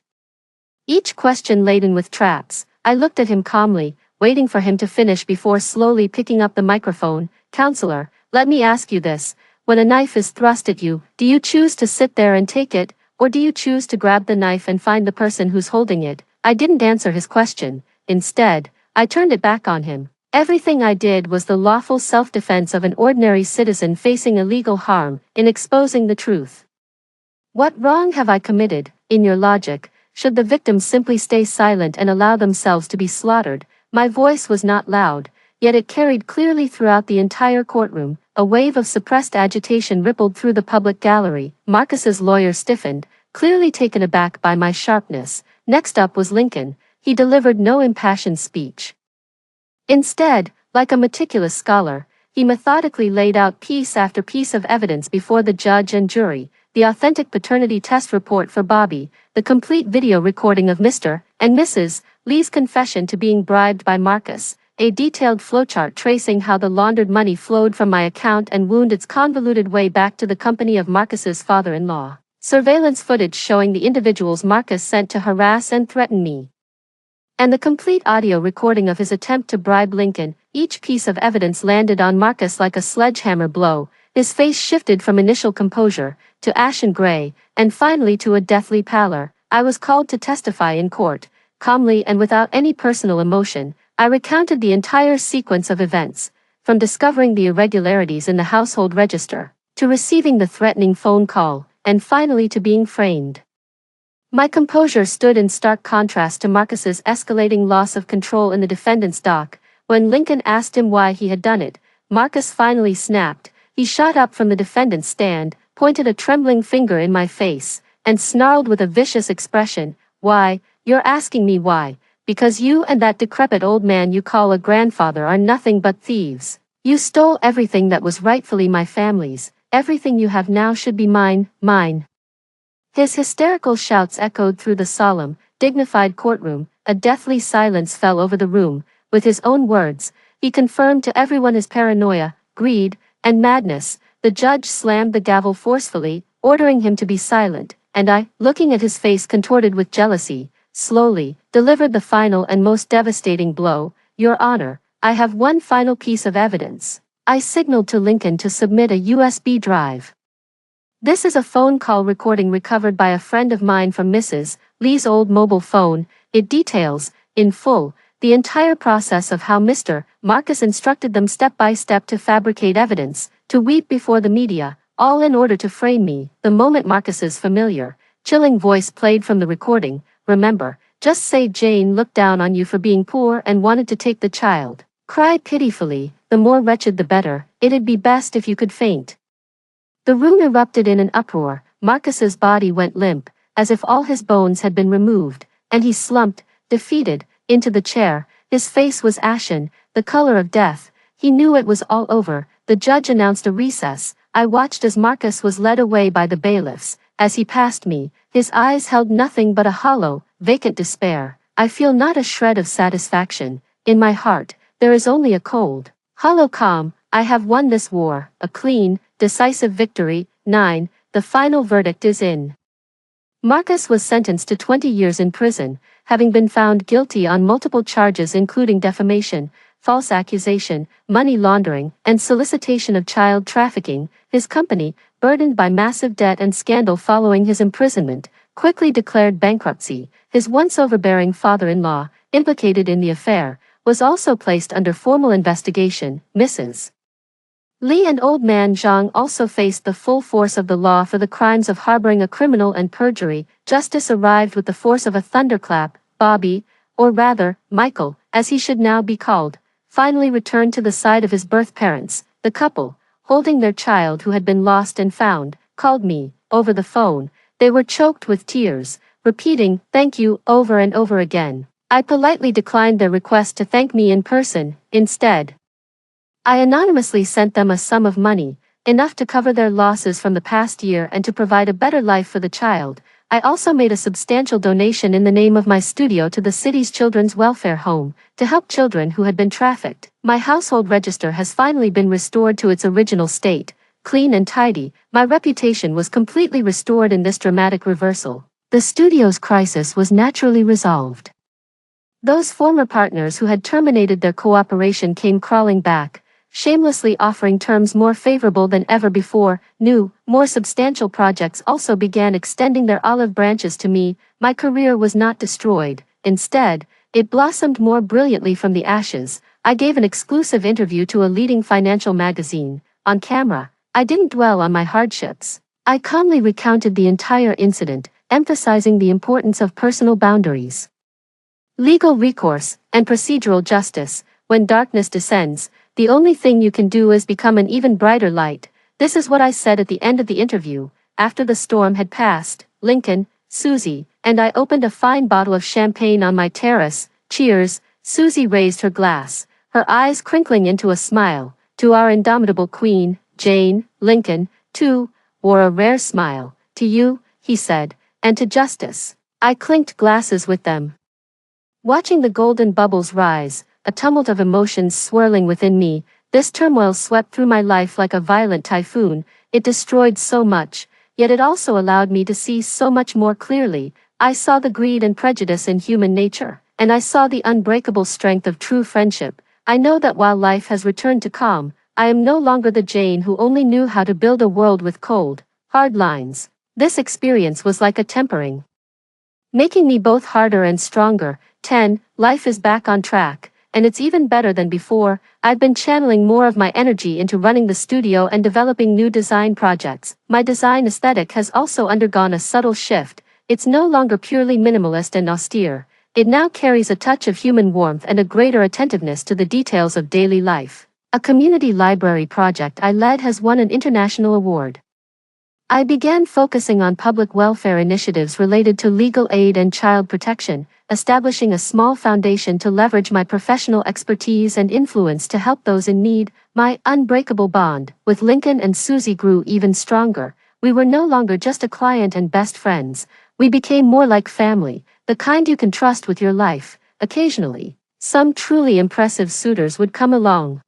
each question laden with traps. I looked at him calmly, waiting for him to finish before slowly picking up the microphone. "Counselor, let me ask you this. When a knife is thrust at you, do you choose to sit there and take it, or do you choose to grab the knife and find the person who's holding it?" I didn't answer his question. Instead, I turned it back on him. Everything I did was the lawful self-defense of an ordinary citizen facing illegal harm, in exposing the truth. What wrong have I committed? In your logic, should the victims simply stay silent and allow themselves to be slaughtered? My voice was not loud, yet it carried clearly throughout the entire courtroom. A wave of suppressed agitation rippled through the public gallery. Marcus's lawyer stiffened, clearly taken aback by my sharpness. Next up was Lincoln. He delivered no impassioned speech. Instead, like a meticulous scholar, he methodically laid out piece after piece of evidence before the judge and jury: the authentic paternity test report for Bobby, the complete video recording of Mr. and Mrs. Lee's confession to being bribed by Marcus, a detailed flowchart tracing how the laundered money flowed from my account and wound its convoluted way back to the company of Marcus's father-in-law. Surveillance footage showing the individuals Marcus sent to harass and threaten me. And the complete audio recording of his attempt to bribe Lincoln. Each piece of evidence landed on Marcus like a sledgehammer blow. His face shifted from initial composure to ashen gray, and finally to a deathly pallor. I was called to testify in court. Calmly and without any personal emotion, I recounted the entire sequence of events, from discovering the irregularities in the household register, to receiving the threatening phone call, and finally to being framed. My composure stood in stark contrast to Marcus's escalating loss of control in the defendant's dock. When Lincoln asked him why he had done it, Marcus finally snapped. He shot up from the defendant's stand, pointed a trembling finger in my face, and snarled with a vicious expression, "Why? You're asking me why? Because you and that decrepit old man you call a grandfather are nothing but thieves. You stole everything that was rightfully my family's. Everything you have now should be mine, mine." His hysterical shouts echoed through the solemn, dignified courtroom. A deathly silence fell over the room. With his own words, he confirmed to everyone his paranoia, greed, and madness. The judge slammed the gavel forcefully, ordering him to be silent, and I, looking at his face contorted with jealousy, slowly delivered the final and most devastating blow. "Your Honor, I have one final piece of evidence." I signaled to Lincoln to submit a USB drive. "This is a phone call recording recovered by a friend of mine from Mrs. Lee's old mobile phone. It details, in full, the entire process of how Mr. Marcus instructed them step by step to fabricate evidence, to weep before the media, all in order to frame me." The moment Marcus's familiar, chilling voice played from the recording, "Remember, just say Jane looked down on you for being poor and wanted to take the child. Cry pitifully, the more wretched the better, it'd be best if you could faint." The room erupted in an uproar. Marcus's body went limp, as if all his bones had been removed, and he slumped, defeated, into the chair. His face was ashen, the color of death. He knew it was all over. The judge announced a recess. I watched as Marcus was led away by the bailiffs. As he passed me, his eyes held nothing but a hollow, vacant despair. I feel not a shred of satisfaction. In my heart, there is only a cold, hollow calm. I have won this war, a clean, decisive victory. 9. The final verdict is in. Marcus was sentenced to 20 years in prison, having been found guilty on multiple charges including defamation, false accusation, money laundering, and solicitation of child trafficking. His company, burdened by massive debt and scandal following his imprisonment, quickly declared bankruptcy. His once overbearing father-in-law, implicated in the affair, was also placed under formal investigation. Mrs. Lee and old man Zhang also faced the full force of the law for the crimes of harboring a criminal and perjury. Justice arrived with the force of a thunderclap. Bobby, or rather, Michael, as he should now be called, finally returned to the side of his birth parents. The couple, holding their child who had been lost and found, called me, over the phone. They were choked with tears, repeating, "Thank you," over and over again. I politely declined their request to thank me in person. Instead, I anonymously sent them a sum of money, enough to cover their losses from the past year and to provide a better life for the child. I also made a substantial donation in the name of my studio to the city's children's welfare home, to help children who had been trafficked. My household register has finally been restored to its original state, clean and tidy. My reputation was completely restored in this dramatic reversal. The studio's crisis was naturally resolved. Those former partners who had terminated their cooperation came crawling back, shamelessly offering terms more favorable than ever before. New, more substantial projects also began extending their olive branches to me. My career was not destroyed. Instead, it blossomed more brilliantly from the ashes. I gave an exclusive interview to a leading financial magazine. On camera, I didn't dwell on my hardships. I calmly recounted the entire incident, emphasizing the importance of personal boundaries, legal recourse, and procedural justice. When darkness descends, the only thing you can do is become an even brighter light. This is what I said at the end of the interview. After the storm had passed, Lincoln, Susie, and I opened a fine bottle of champagne on my terrace. Cheers. Susie raised her glass, her eyes crinkling into a smile. To our indomitable queen. Jane. Lincoln, too, wore a rare smile. To you, he said, and to justice. I clinked glasses with them. Watching the golden bubbles rise, a tumult of emotions swirling within me. This turmoil swept through my life like a violent typhoon. It destroyed so much, yet it also allowed me to see so much more clearly. I saw the greed and prejudice in human nature, and I saw the unbreakable strength of true friendship. I know that while life has returned to calm, I am no longer the Jane who only knew how to build a world with cold, hard lines. This experience was like a tempering, making me both harder and stronger. 10. Life is back on track, and it's even better than before. I've been channeling more of my energy into running the studio and developing new design projects. My design aesthetic has also undergone a subtle shift. It's no longer purely minimalist and austere. It now carries a touch of human warmth and a greater attentiveness to the details of daily life. A community library project I led has won an international award. I began focusing on public welfare initiatives related to legal aid and child protection, establishing a small foundation to leverage my professional expertise and influence to help those in need. My unbreakable bond with Lincoln and Susie grew even stronger. We were no longer just a client and best friends. We became more like family, the kind you can trust with your life. Occasionally, some truly impressive suitors would come along.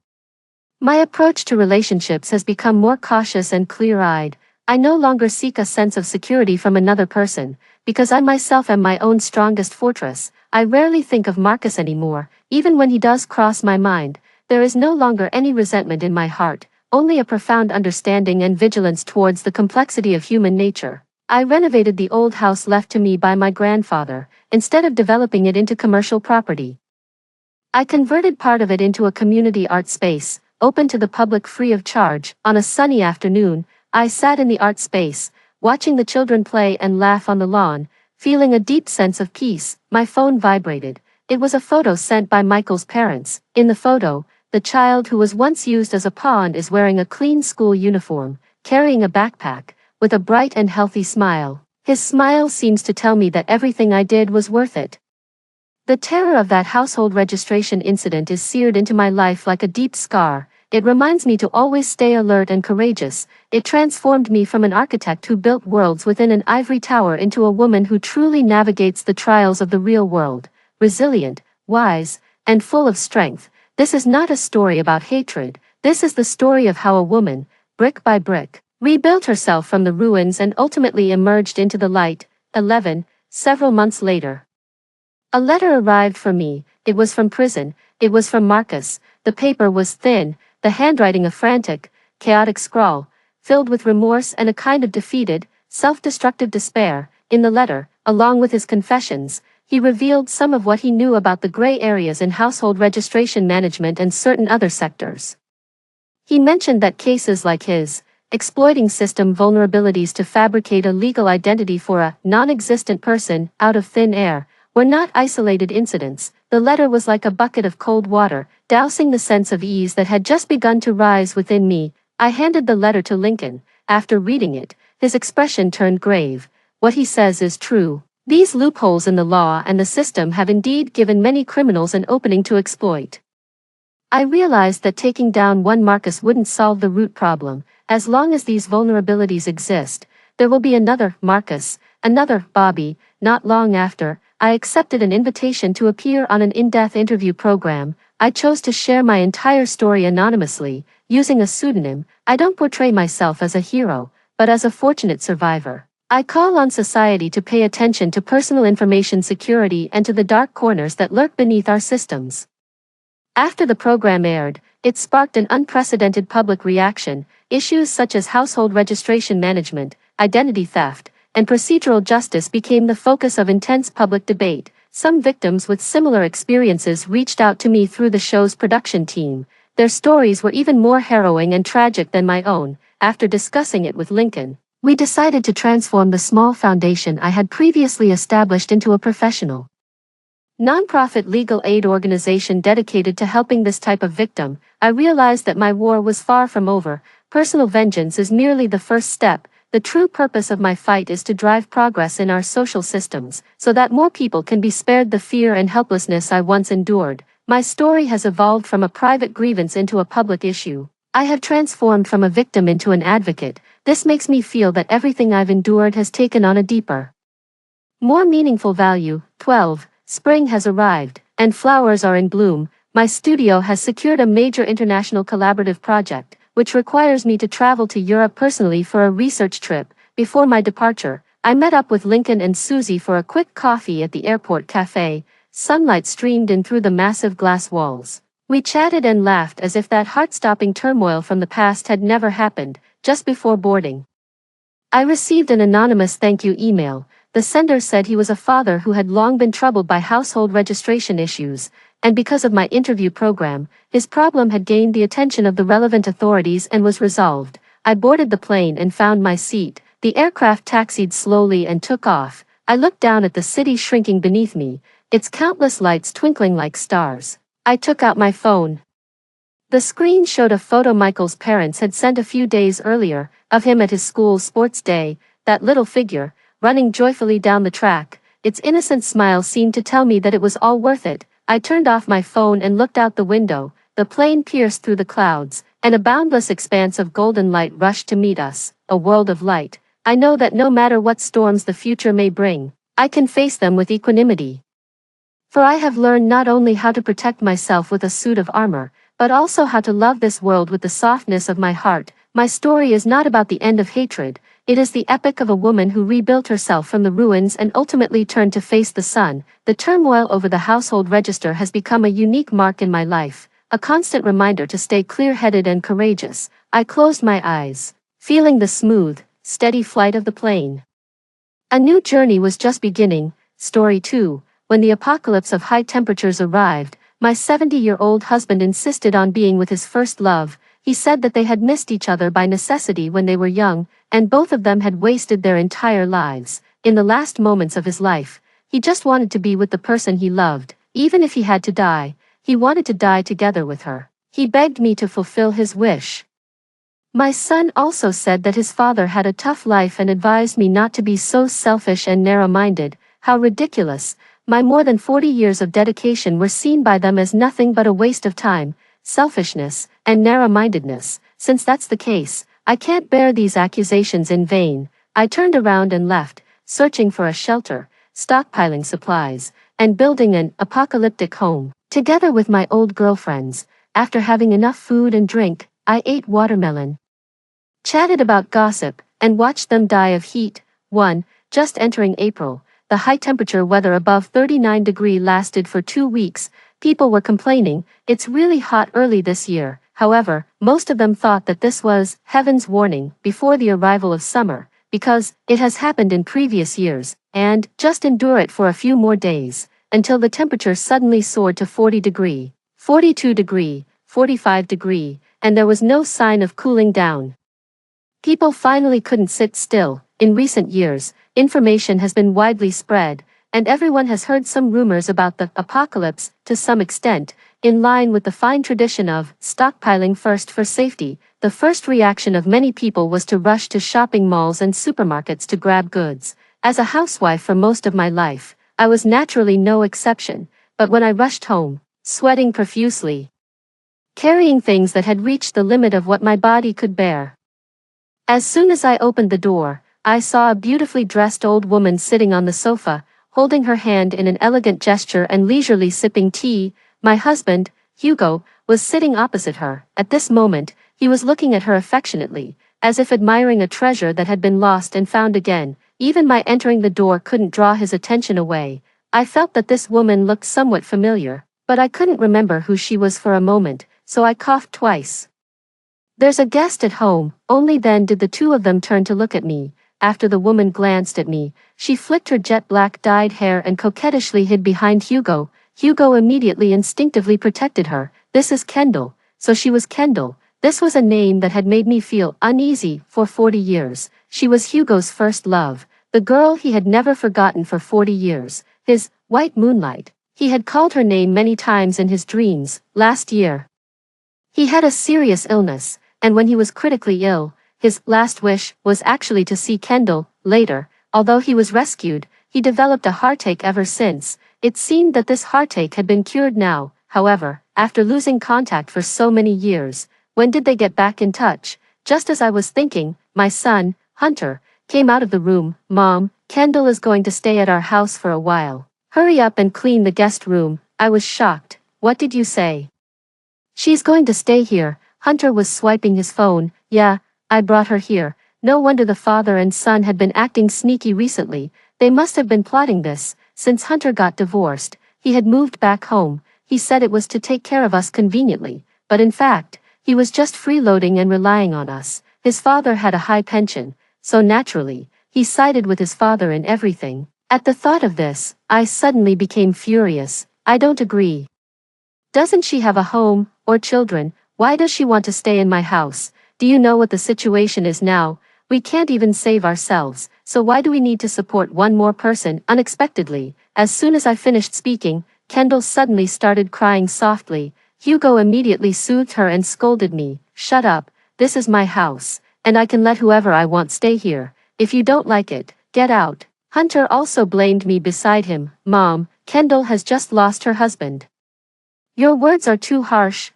My approach to relationships has become more cautious and clear-eyed. I no longer seek a sense of security from another person, because I myself am my own strongest fortress. I rarely think of Marcus anymore. Even when he does cross my mind, there is no longer any resentment in my heart, only a profound understanding and vigilance towards the complexity of human nature. I renovated the old house left to me by my grandfather, instead of developing it into commercial property. I converted part of it into a community art space, open to the public free of charge. On a sunny afternoon, I sat in the art space, watching the children play and laugh on the lawn, feeling a deep sense of peace. My phone vibrated. It was a photo sent by Michael's parents. In the photo, the child who was once used as a pawn is wearing a clean school uniform, carrying a backpack, with a bright and healthy smile. His smile seems to tell me that everything I did was worth it. The terror of that household registration incident is seared into my life like a deep scar. It reminds me to always stay alert and courageous. It transformed me from an architect who built worlds within an ivory tower into a woman who truly navigates the trials of the real world, resilient, wise, and full of strength. This is not a story about hatred. This is the story of how a woman, brick by brick, rebuilt herself from the ruins and ultimately emerged into the light. 11. Several months later, a letter arrived for me. It was from prison. It was from Marcus. The paper was thin, the handwriting a frantic, chaotic scrawl, filled with remorse and a kind of defeated, self-destructive despair. In the letter, along with his confessions, he revealed some of what he knew about the gray areas in household registration management and certain other sectors. He mentioned that cases like his, exploiting system vulnerabilities to fabricate a legal identity for a non-existent person out of thin air, were not isolated incidents. The letter was like a bucket of cold water, dousing the sense of ease that had just begun to rise within me. I handed the letter to Lincoln. After reading it, his expression turned grave. What he says is true. These loopholes in the law and the system have indeed given many criminals an opening to exploit. I realized that taking down one Marcus wouldn't solve the root problem. As long as these vulnerabilities exist, there will be another Marcus, another Bobby. Not long after, I accepted an invitation to appear on an in-depth interview program. I chose to share my entire story anonymously, using a pseudonym. I don't portray myself as a hero, but as a fortunate survivor. I call on society to pay attention to personal information security and to the dark corners that lurk beneath our systems. After the program aired, it sparked an unprecedented public reaction. Issues such as household registration management, identity theft, and procedural justice became the focus of intense public debate. Some victims with similar experiences reached out to me through the show's production team. Their stories were even more harrowing and tragic than my own. After discussing it with Lincoln, we decided to transform the small foundation I had previously established into a professional, nonprofit legal aid organization dedicated to helping this type of victim. I realized that my war was far from over. Personal vengeance is merely the first step. The true purpose of my fight is to drive progress in our social systems, so that more people can be spared the fear and helplessness I once endured. My story has evolved from a private grievance into a public issue. I have transformed from a victim into an advocate. This makes me feel that everything I've endured has taken on a deeper, more meaningful value. 12. Spring has arrived, and flowers are in bloom. My studio has secured a major international collaborative project, which requires me to travel to Europe personally for a research trip. Before my departure, I met up with Lincoln and Susie for a quick coffee at the airport cafe. Sunlight streamed in through the massive glass walls. We chatted and laughed as if that heart-stopping turmoil from the past had never happened. Just before boarding, I received an anonymous thank you email. The sender said he was a father who had long been troubled by household registration issues, and because of my interview program, his problem had gained the attention of the relevant authorities and was resolved. I boarded the plane and found my seat. The aircraft taxied slowly and took off. I looked down at the city shrinking beneath me, its countless lights twinkling like stars. I took out my phone. The screen showed a photo Michael's parents had sent a few days earlier, of him at his school's sports day, that little figure, running joyfully down the track. Its innocent smile seemed to tell me that it was all worth it. I turned off my phone and looked out the window. The plane pierced through the clouds, and a boundless expanse of golden light rushed to meet us, a world of light. I know that no matter what storms the future may bring, I can face them with equanimity. For I have learned not only how to protect myself with a suit of armor, but also how to love this world with the softness of my heart. My story is not about the end of hatred, it is the epic of a woman who rebuilt herself from the ruins and ultimately turned to face the sun. The turmoil over the household register has become a unique mark in my life, a constant reminder to stay clear-headed and courageous. I closed my eyes, feeling the smooth, steady flight of the plane. A new journey was just beginning. Story 2. When the apocalypse of high temperatures arrived, my 70-year-old husband insisted on being with his first love. He said that they had missed each other by necessity when they were young, and both of them had wasted their entire lives. In the last moments of his life, he just wanted to be with the person he loved. Even if he had to die, he wanted to die together with her. He begged me to fulfill his wish. My son also said that his father had a tough life and advised me not to be so selfish and narrow-minded. How ridiculous! My more than 40 years of dedication were seen by them as nothing but a waste of time, selfishness, and narrow-mindedness. Since that's the case, I can't bear these accusations in vain. I turned around and left, searching for a shelter, stockpiling supplies, and building an apocalyptic home. Together with my old girlfriends, after having enough food and drink, I ate watermelon, chatted about gossip, and watched them die of heat. 1. Just entering April. The high-temperature weather above 39 degrees lasted for 2 weeks. People were complaining, it's really hot early this year. However, most of them thought that this was heaven's warning before the arrival of summer, because it has happened in previous years, and just endure it for a few more days, until the temperature suddenly soared to 40 degrees, 42 degrees, 45 degrees, and there was no sign of cooling down. People finally couldn't sit still. In recent years, information has been widely spread, and everyone has heard some rumors about the apocalypse. To some extent, in line with the fine tradition of stockpiling first for safety, the first reaction of many people was to rush to shopping malls and supermarkets to grab goods. As a housewife for most of my life, I was naturally no exception, but when I rushed home, sweating profusely, carrying things that had reached the limit of what my body could bear, as soon as I opened the door, I saw a beautifully dressed old woman sitting on the sofa, holding her hand in an elegant gesture and leisurely sipping tea. My husband, Hugo, was sitting opposite her. At this moment, he was looking at her affectionately, as if admiring a treasure that had been lost and found again. Even my entering the door couldn't draw his attention away. I felt that this woman looked somewhat familiar, but I couldn't remember who she was for a moment, so I coughed twice. There's a guest at home. Only then did the two of them turn to look at me. After the woman glanced at me, she flicked her jet-black dyed hair and coquettishly hid behind Hugo. Hugo immediately instinctively protected her. This is Kendall. So she was Kendall. This was a name that had made me feel uneasy for 40 years. She was Hugo's first love, the girl he had never forgotten for 40 years. His white moonlight. He had called her name many times in his dreams. Last year, he had a serious illness, and when he was critically ill, his last wish was actually to see Kendall. Later, although he was rescued, he developed a heartache ever since. It seemed that this heartache had been cured now. However, after losing contact for so many years, when did they get back in touch? Just as I was thinking, my son, Hunter, came out of the room. Mom, Kendall is going to stay at our house for a while. Hurry up and clean the guest room. I was shocked. what did you say? She's going to stay here. Hunter was swiping his phone. Yeah, I brought her here. No wonder the father and son had been acting sneaky recently. They must have been plotting this. Since Hunter got divorced, he had moved back home. He said it was to take care of us conveniently, but in fact, he was just freeloading and relying on us. His father had a high pension, so naturally, he sided with his father in everything. At the thought of this, I suddenly became furious. I don't agree. Doesn't she have a home, or children? Why does she want to stay in my house? Do you know what the situation is now? We can't even save ourselves, so why do we need to support one more person? Unexpectedly, as soon as I finished speaking, Kendall suddenly started crying softly. Hugo immediately soothed her and scolded me. Shut up, this is my house, and I can let whoever I want stay here. If you don't like it, get out. Hunter also blamed me beside him. Mom, Kendall has just lost her husband. Your words are too harsh.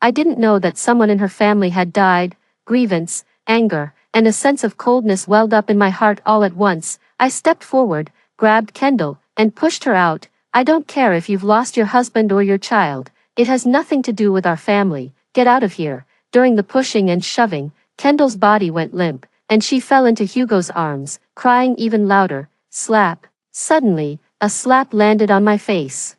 I didn't know that someone in her family had died. Grievance, anger, and a sense of coldness welled up in my heart all at once. I stepped forward, grabbed Kendall, and pushed her out. I don't care if you've lost your husband or your child. It has nothing to do with our family. Get out of here. During the pushing and shoving, Kendall's body went limp, and she fell into Hugo's arms, crying even louder. Slap. Suddenly, a slap landed on my face,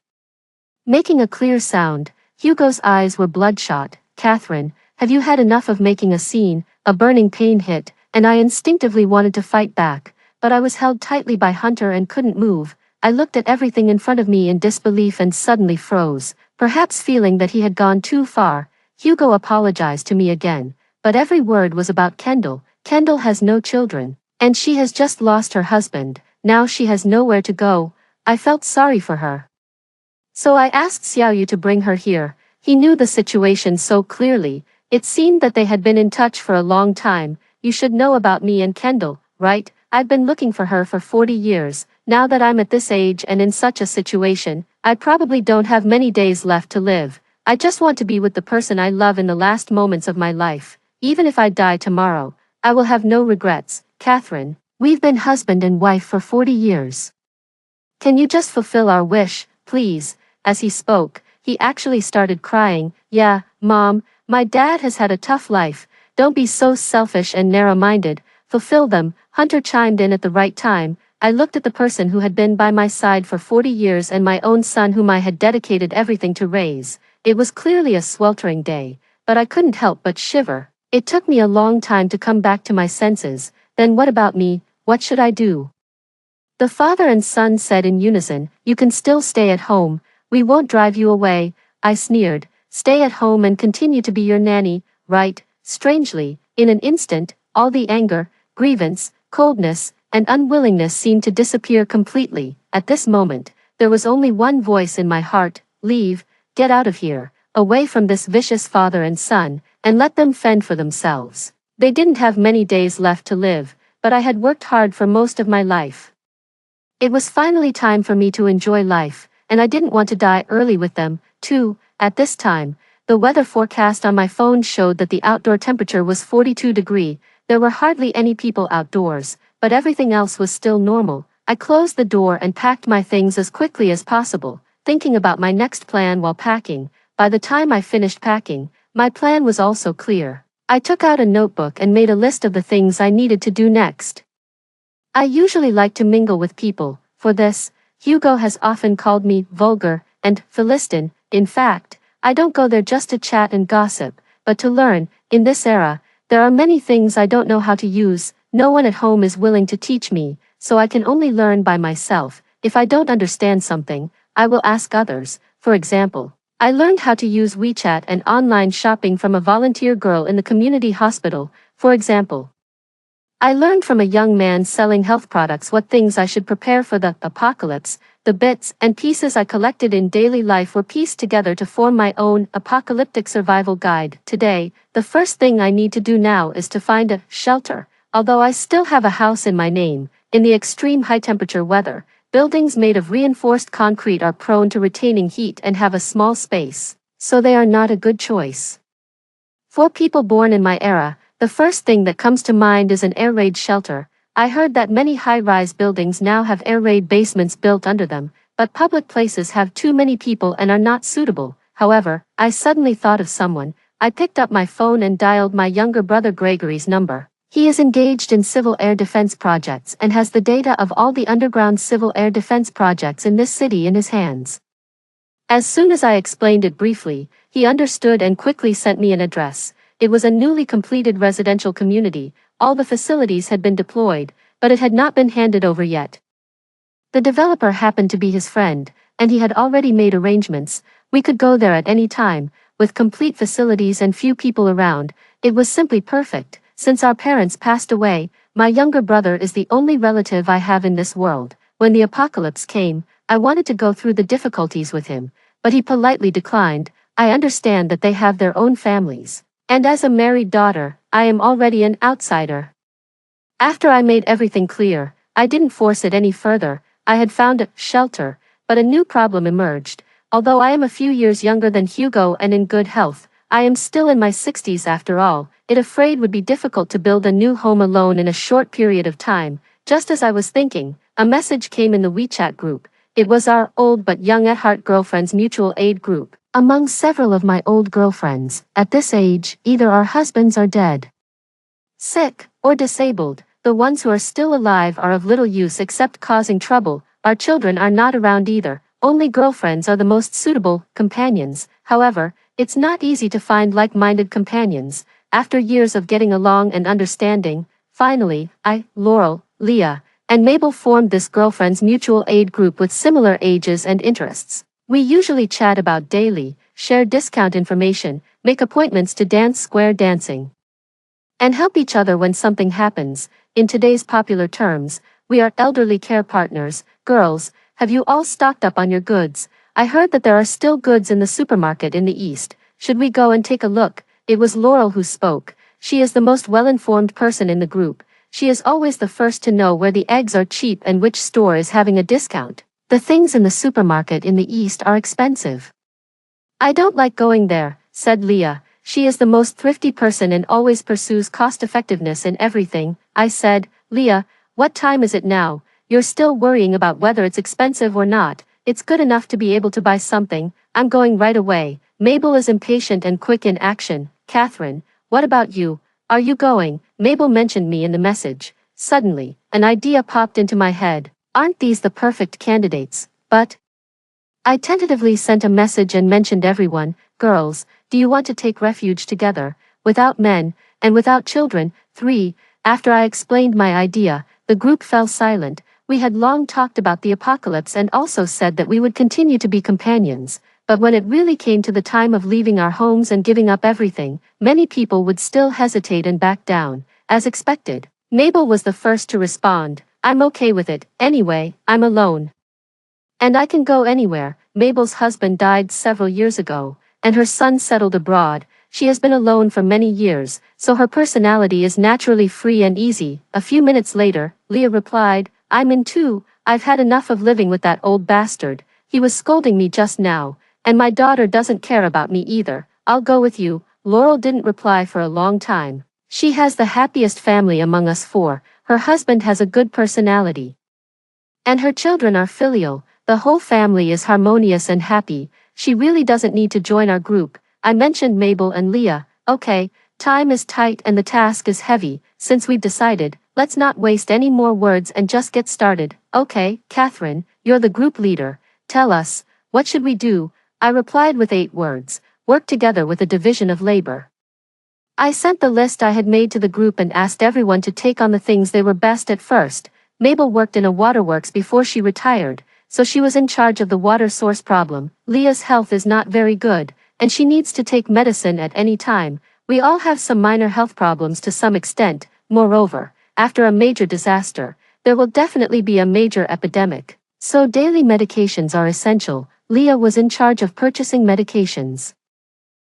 making a clear sound. Hugo's eyes were bloodshot. Catherine, have you had enough of making a scene? A burning pain hit, and I instinctively wanted to fight back, but I was held tightly by Hunter and couldn't move. I looked at everything in front of me in disbelief and suddenly froze, perhaps feeling that he had gone too far. Hugo apologized to me again, but every word was about Kendall. Kendall has no children, and she has just lost her husband. Now she has nowhere to go. I felt sorry for her. So I asked Xiaoyu to bring her here. He knew the situation so clearly. It seemed that they had been in touch for a long time. You should know about me and Kendall, right? I've been looking for her for 40 years. Now that I'm at this age and in such a situation, I probably don't have many days left to live. I just want to be with the person I love in the last moments of my life. Even if I die tomorrow, I will have no regrets. Catherine, we've been husband and wife for 40 years. Can you just fulfill our wish, please? As he spoke, he actually started crying. Yeah, Mom, my dad has had a tough life. Don't be so selfish and narrow-minded. Fulfill them. Hunter chimed in at the right time. I looked at the person who had been by my side for 40 years and my own son whom I had dedicated everything to raise. It was clearly a sweltering day, but I couldn't help but shiver. It took me a long time to come back to my senses. Then what about me? What should I do? The father and son said in unison, You can still stay at home. We won't drive you away. I sneered. Stay at home and continue to be your nanny, right? Strangely, in an instant, all the anger, grievance, coldness, and unwillingness seemed to disappear completely. At this moment, there was only one voice in my heart. Leave, get out of here, away from this vicious father and son, and let them fend for themselves. They didn't have many days left to live, but I had worked hard for most of my life. It was finally time for me to enjoy life, and I didn't want to die early with them, too. At this time, the weather forecast on my phone showed that the outdoor temperature was 42 degrees. There were hardly any people outdoors, but everything else was still normal. I closed the door and packed my things as quickly as possible, thinking about my next plan while packing. By the time I finished packing, my plan was also clear. I took out a notebook and made a list of the things I needed to do next. I usually like to mingle with people. For this, Hugo has often called me vulgar and Philistine. In fact, I don't go there just to chat and gossip, but to learn. In this era, there are many things I don't know how to use. No one at home is willing to teach me, so I can only learn by myself. If I don't understand something, I will ask others. For example, I learned how to use WeChat and online shopping from a volunteer girl in the community hospital. For example, I learned from a young man selling health products what things I should prepare for the apocalypse. The bits and pieces I collected in daily life were pieced together to form my own apocalyptic survival guide. Today, the first thing I need to do now is to find a shelter. Although I still have a house in my name, in the extreme high-temperature weather, buildings made of reinforced concrete are prone to retaining heat and have a small space, so they are not a good choice. For people born in my era, the first thing that comes to mind is an air raid shelter. I heard that many high-rise buildings now have air raid basements built under them, but public places have too many people and are not suitable. However, I suddenly thought of someone. I picked up my phone and dialed my younger brother Gregory's number. He is engaged in civil air defense projects and has the data of all the underground civil air defense projects in this city in his hands. As soon as I explained it briefly, he understood and quickly sent me an address. It was a newly completed residential community. All the facilities had been deployed, but it had not been handed over yet. The developer happened to be his friend, and he had already made arrangements. We could go there at any time, with complete facilities and few people around. It was simply perfect. Since our parents passed away, my younger brother is the only relative I have in this world. When the apocalypse came, I wanted to go through the difficulties with him, but he politely declined. I understand that they have their own families. And as a married daughter, I am already an outsider. After I made everything clear, I didn't force it any further. I had found a shelter, but a new problem emerged. Although I am a few years younger than Hugo and in good health, I am still in my 60s after all. It afraid would be difficult to build a new home alone in a short period of time. Just as I was thinking, a message came in the WeChat group. It was our old but young at heart girlfriends mutual aid group. Among several of my old girlfriends, at this age, either our husbands are dead, sick, or disabled. The ones who are still alive are of little use except causing trouble. Our children are not around either. Only girlfriends are the most suitable companions. However, it's not easy to find like-minded companions. After years of getting along and understanding, finally, I, Laurel, Leah, and Mabel formed this girlfriends mutual aid group with similar ages and interests. We usually chat about daily, share discount information, make appointments to dance square dancing, and help each other when something happens. In today's popular terms, we are elderly care partners. Girls, have you all stocked up on your goods? I heard that there are still goods in the supermarket in the east. Should we go and take a look? It was Laurel who spoke. She is the most well-informed person in the group. She is always the first to know where the eggs are cheap and which store is having a discount. The things in the supermarket in the east are expensive. I don't like going there, said Leah. She is the most thrifty person and always pursues cost-effectiveness in everything. I said, Leah, what time is it now? You're still worrying about whether it's expensive or not. It's good enough to be able to buy something. I'm going right away. Mabel is impatient and quick in action. Catherine, what about you? Are you going? Mabel mentioned me in the message. Suddenly, an idea popped into my head. Aren't these the perfect candidates? But I tentatively sent a message and mentioned everyone. Girls, do you want to take refuge together, without men, and without children? 3. After I explained my idea, the group fell silent. We had long talked about the apocalypse and also said that we would continue to be companions. But when it really came to the time of leaving our homes and giving up everything, many people would still hesitate and back down. As expected, Mabel was the first to respond. I'm okay with it. Anyway, I'm alone. And I can go anywhere. Mabel's husband died several years ago, and her son settled abroad. She has been alone for many years, so her personality is naturally free and easy. A few minutes later, Leah replied, I'm in too. I've had enough of living with that old bastard. He was scolding me just now, and my daughter doesn't care about me either. I'll go with you. Laurel didn't reply for a long time. She has the happiest family among us four. Her husband has a good personality, and her children are filial. The whole family is harmonious and happy. She really doesn't need to join our group. I mentioned Mabel and Leah. Okay, time is tight and the task is heavy. Since we've decided, let's not waste any more words and just get started. Okay, Catherine, you're the group leader. Tell us, what should we do? I replied with 8 words. Work together with a division of labor. I sent the list I had made to the group and asked everyone to take on the things they were best at first. Mabel worked in a waterworks before she retired, so she was in charge of the water source problem. Leah's health is not very good, and she needs to take medicine at any time. We all have some minor health problems to some extent. Moreover, after a major disaster, there will definitely be a major epidemic. So daily medications are essential. Leah was in charge of purchasing medications.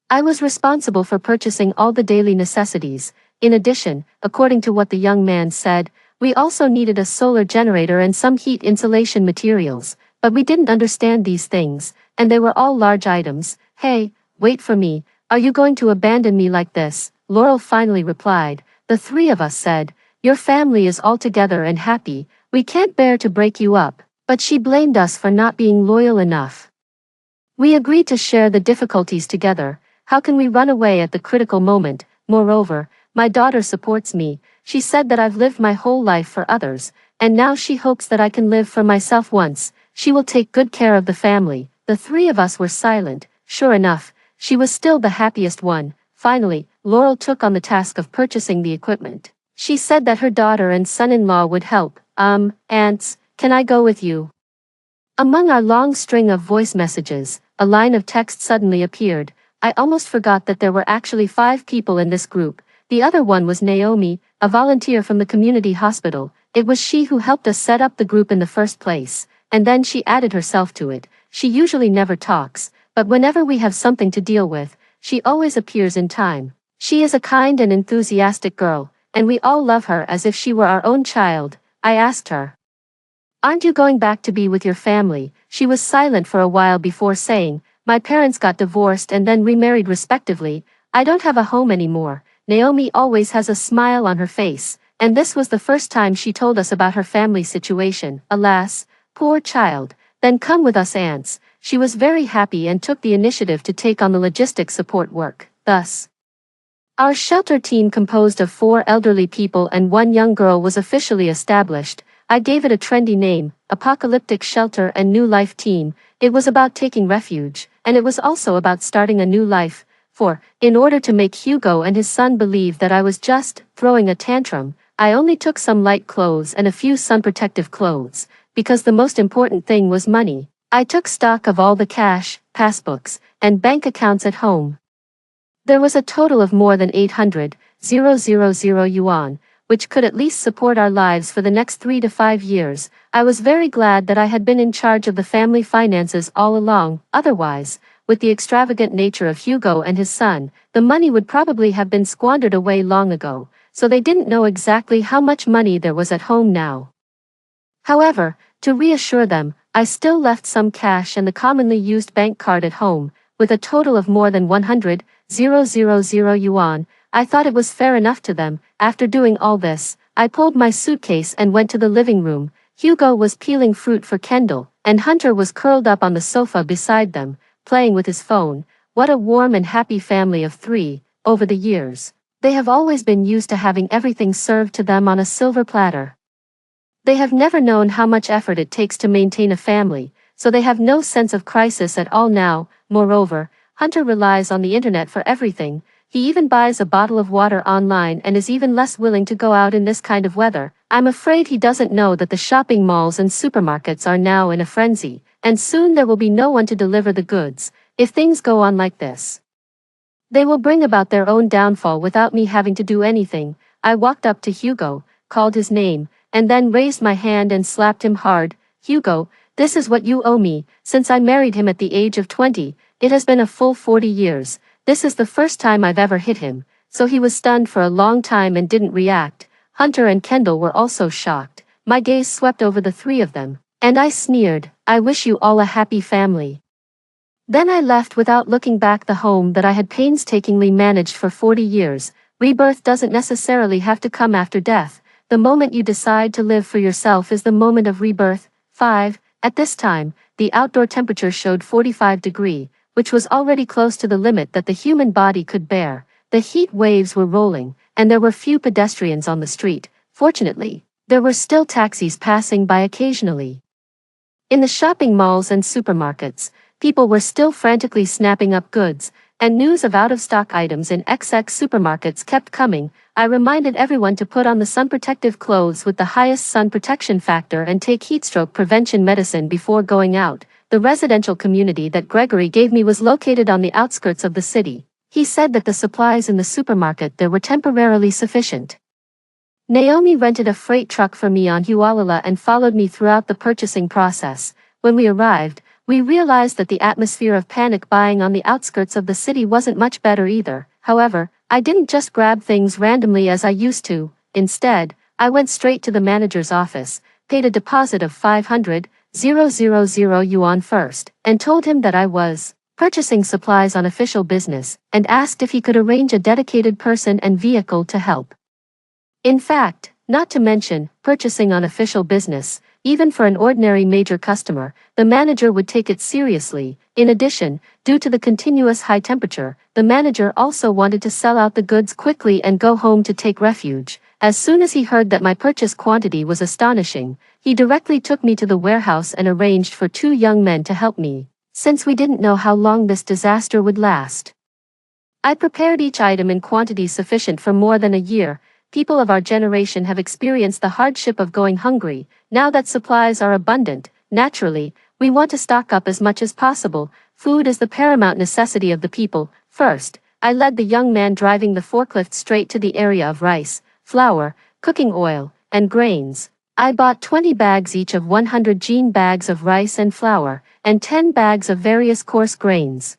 I was responsible for purchasing all the daily necessities. In addition, according to what the young man said, we also needed a solar generator and some heat insulation materials, but we didn't understand these things, and they were all large items. Hey, wait for me. Are you going to abandon me like this? Laurel finally replied. The 3 of us said, your family is all together and happy. We can't bear to break you up. But she blamed us for not being loyal enough. We agreed to share the difficulties together. How can we run away at the critical moment? Moreover, my daughter supports me. She said that I've lived my whole life for others, and now she hopes that I can live for myself once. She will take good care of the family. The three of us were silent. Sure enough, she was still the happiest one. Finally, Laurel took on the task of purchasing the equipment. She said that her daughter and son-in-law would help. Aunts, can I go with you? Among our long string of voice messages, a line of text suddenly appeared. I almost forgot that there were actually 5 people in this group. The other one was Naomi, a volunteer from the community hospital. It was she who helped us set up the group in the first place, and then she added herself to it. She usually never talks, but whenever we have something to deal with, she always appears in time. She is a kind and enthusiastic girl, and we all love her as if she were our own child. I asked her, "Aren't you going back to be with your family?" She was silent for a while before saying, "My parents got divorced and then remarried respectively. I don't have a home anymore." Naomi always has a smile on her face, and this was the first time she told us about her family situation. Alas, poor child. "Then come with us, aunts." She was very happy and took the initiative to take on the logistic support work. Thus, our shelter team composed of 4 elderly people and 1 young girl was officially established. I gave it a trendy name, Apocalyptic Shelter and New Life Team. It was about taking refuge, and it was also about starting a new life. For, in order to make Hugo and his son believe that I was just throwing a tantrum, I only took some light clothes and a few sun-protective clothes, because the most important thing was money. I took stock of all the cash, passbooks, and bank accounts at home. There was a total of more than 800,000 yuan, which could at least support our lives for the next 3 to 5 years. I was very glad that I had been in charge of the family finances all along. Otherwise, with the extravagant nature of Hugo and his son, the money would probably have been squandered away long ago, so they didn't know exactly how much money there was at home now. However, to reassure them, I still left some cash and the commonly used bank card at home, with a total of more than 100,000 yuan. I thought it was fair enough to them. After doing all this, I pulled my suitcase and went to the living room. Hugo was peeling fruit for Kendall, and Hunter was curled up on the sofa beside them, playing with his phone. What a warm and happy family of 3. Over the years, they have always been used to having everything served to them on a silver platter. They have never known how much effort it takes to maintain a family, so they have no sense of crisis at all now. Moreover, Hunter relies on the internet for everything. He even buys a bottle of water online and is even less willing to go out in this kind of weather. I'm afraid he doesn't know that the shopping malls and supermarkets are now in a frenzy, and soon there will be no one to deliver the goods. If things go on like this, they will bring about their own downfall without me having to do anything. I walked up to Hugo, called his name, and then raised my hand and slapped him hard. "Hugo, this is what you owe me. Since I married him at the age of 20, it has been a full 40 years. This is the first time I've ever hit him." So he was stunned for a long time and didn't react. Hunter and Kendall were also shocked. My gaze swept over the 3 of them, and I sneered, "I wish you all a happy family." Then I left without looking back. The home that I had painstakingly managed for 40 years. Rebirth doesn't necessarily have to come after death. The moment you decide to live for yourself is the moment of rebirth. 5. At this time, the outdoor temperature showed 45 degrees, which was already close to the limit that the human body could bear. The heat waves were rolling, and there were few pedestrians on the street. Fortunately, there were still taxis passing by occasionally. In the shopping malls and supermarkets, people were still frantically snapping up goods, and news of out-of-stock items in XX supermarkets kept coming. I reminded everyone to put on the sun-protective clothes with the highest sun protection factor and take heatstroke prevention medicine before going out. The residential community that Gregory gave me was located on the outskirts of the city. He said that the supplies in the supermarket there were temporarily sufficient. Naomi rented a freight truck for me on Hualala and followed me throughout the purchasing process. When we arrived, we realized that the atmosphere of panic buying on the outskirts of the city wasn't much better either. However, I didn't just grab things randomly as I used to. Instead, I went straight to the manager's office, paid a deposit of 500,000 yuan first, and told him that I was purchasing supplies on official business, and asked if he could arrange a dedicated person and vehicle to help. In fact, not to mention, purchasing on official business, even for an ordinary major customer, the manager would take it seriously. In addition, due to the continuous high temperature, the manager also wanted to sell out the goods quickly and go home to take refuge. As soon as he heard that my purchase quantity was astonishing, he directly took me to the warehouse and arranged for 2 young men to help me, since we didn't know how long this disaster would last. I prepared each item in quantities sufficient for more than a year. People of our generation have experienced the hardship of going hungry. Now that supplies are abundant, naturally, we want to stock up as much as possible. Food is the paramount necessity of the people. First, I led the young man driving the forklift straight to the area of rice, flour, cooking oil, and grains. I bought 20 bags each of 100 bags of rice and flour, and 10 bags of various coarse grains.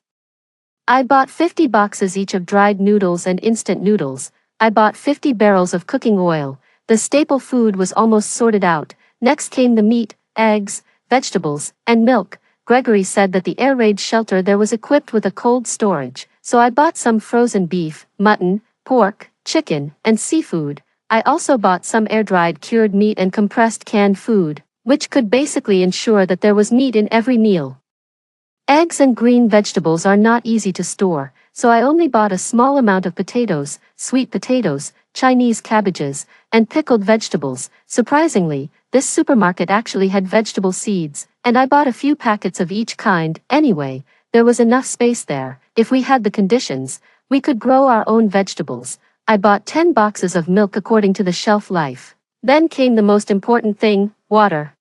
I bought 50 boxes each of dried noodles and instant noodles. I bought 50 barrels of cooking oil. The staple food was almost sorted out. Next came the meat, eggs, vegetables, and milk. Gregory said that the air raid shelter there was equipped with a cold storage, so I bought some frozen beef, mutton, pork, chicken, and seafood. I also bought some air-dried cured meat and compressed canned food, which could basically ensure that there was meat in every meal. Eggs and green vegetables are not easy to store, so I only bought a small amount of potatoes, sweet potatoes, Chinese cabbages, and pickled vegetables. Surprisingly, this supermarket actually had vegetable seeds, and I bought a few packets of each kind. Anyway, there was enough space there. If we had the conditions, we could grow our own vegetables. I bought 10 boxes of milk according to the shelf life. Then came the most important thing, water.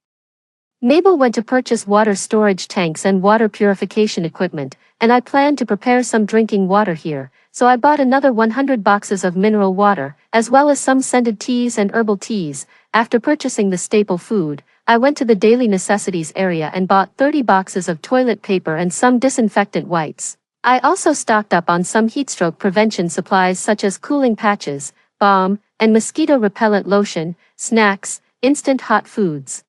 Mabel went to purchase water storage tanks and water purification equipment, and I planned to prepare some drinking water here, so I bought another 100 boxes of mineral water, as well as some scented teas and herbal teas. After purchasing the staple food, I went to the daily necessities area and bought 30 boxes of toilet paper and some disinfectant wipes. I also stocked up on some heatstroke prevention supplies such as cooling patches, balm, and mosquito repellent lotion, snacks, instant hot foods.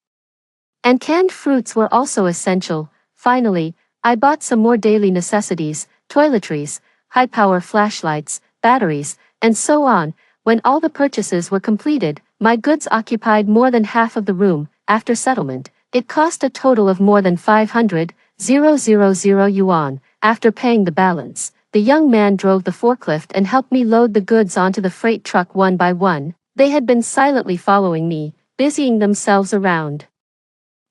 And canned fruits were also essential. Finally, I bought some more daily necessities, toiletries, high-power flashlights, batteries, and so on. When all the purchases were completed, my goods occupied more than half of the room. After settlement, it cost a total of more than 500,000 yuan. After paying the balance, the young man drove the forklift and helped me load the goods onto the freight truck one by one. They had been silently following me, busying themselves around,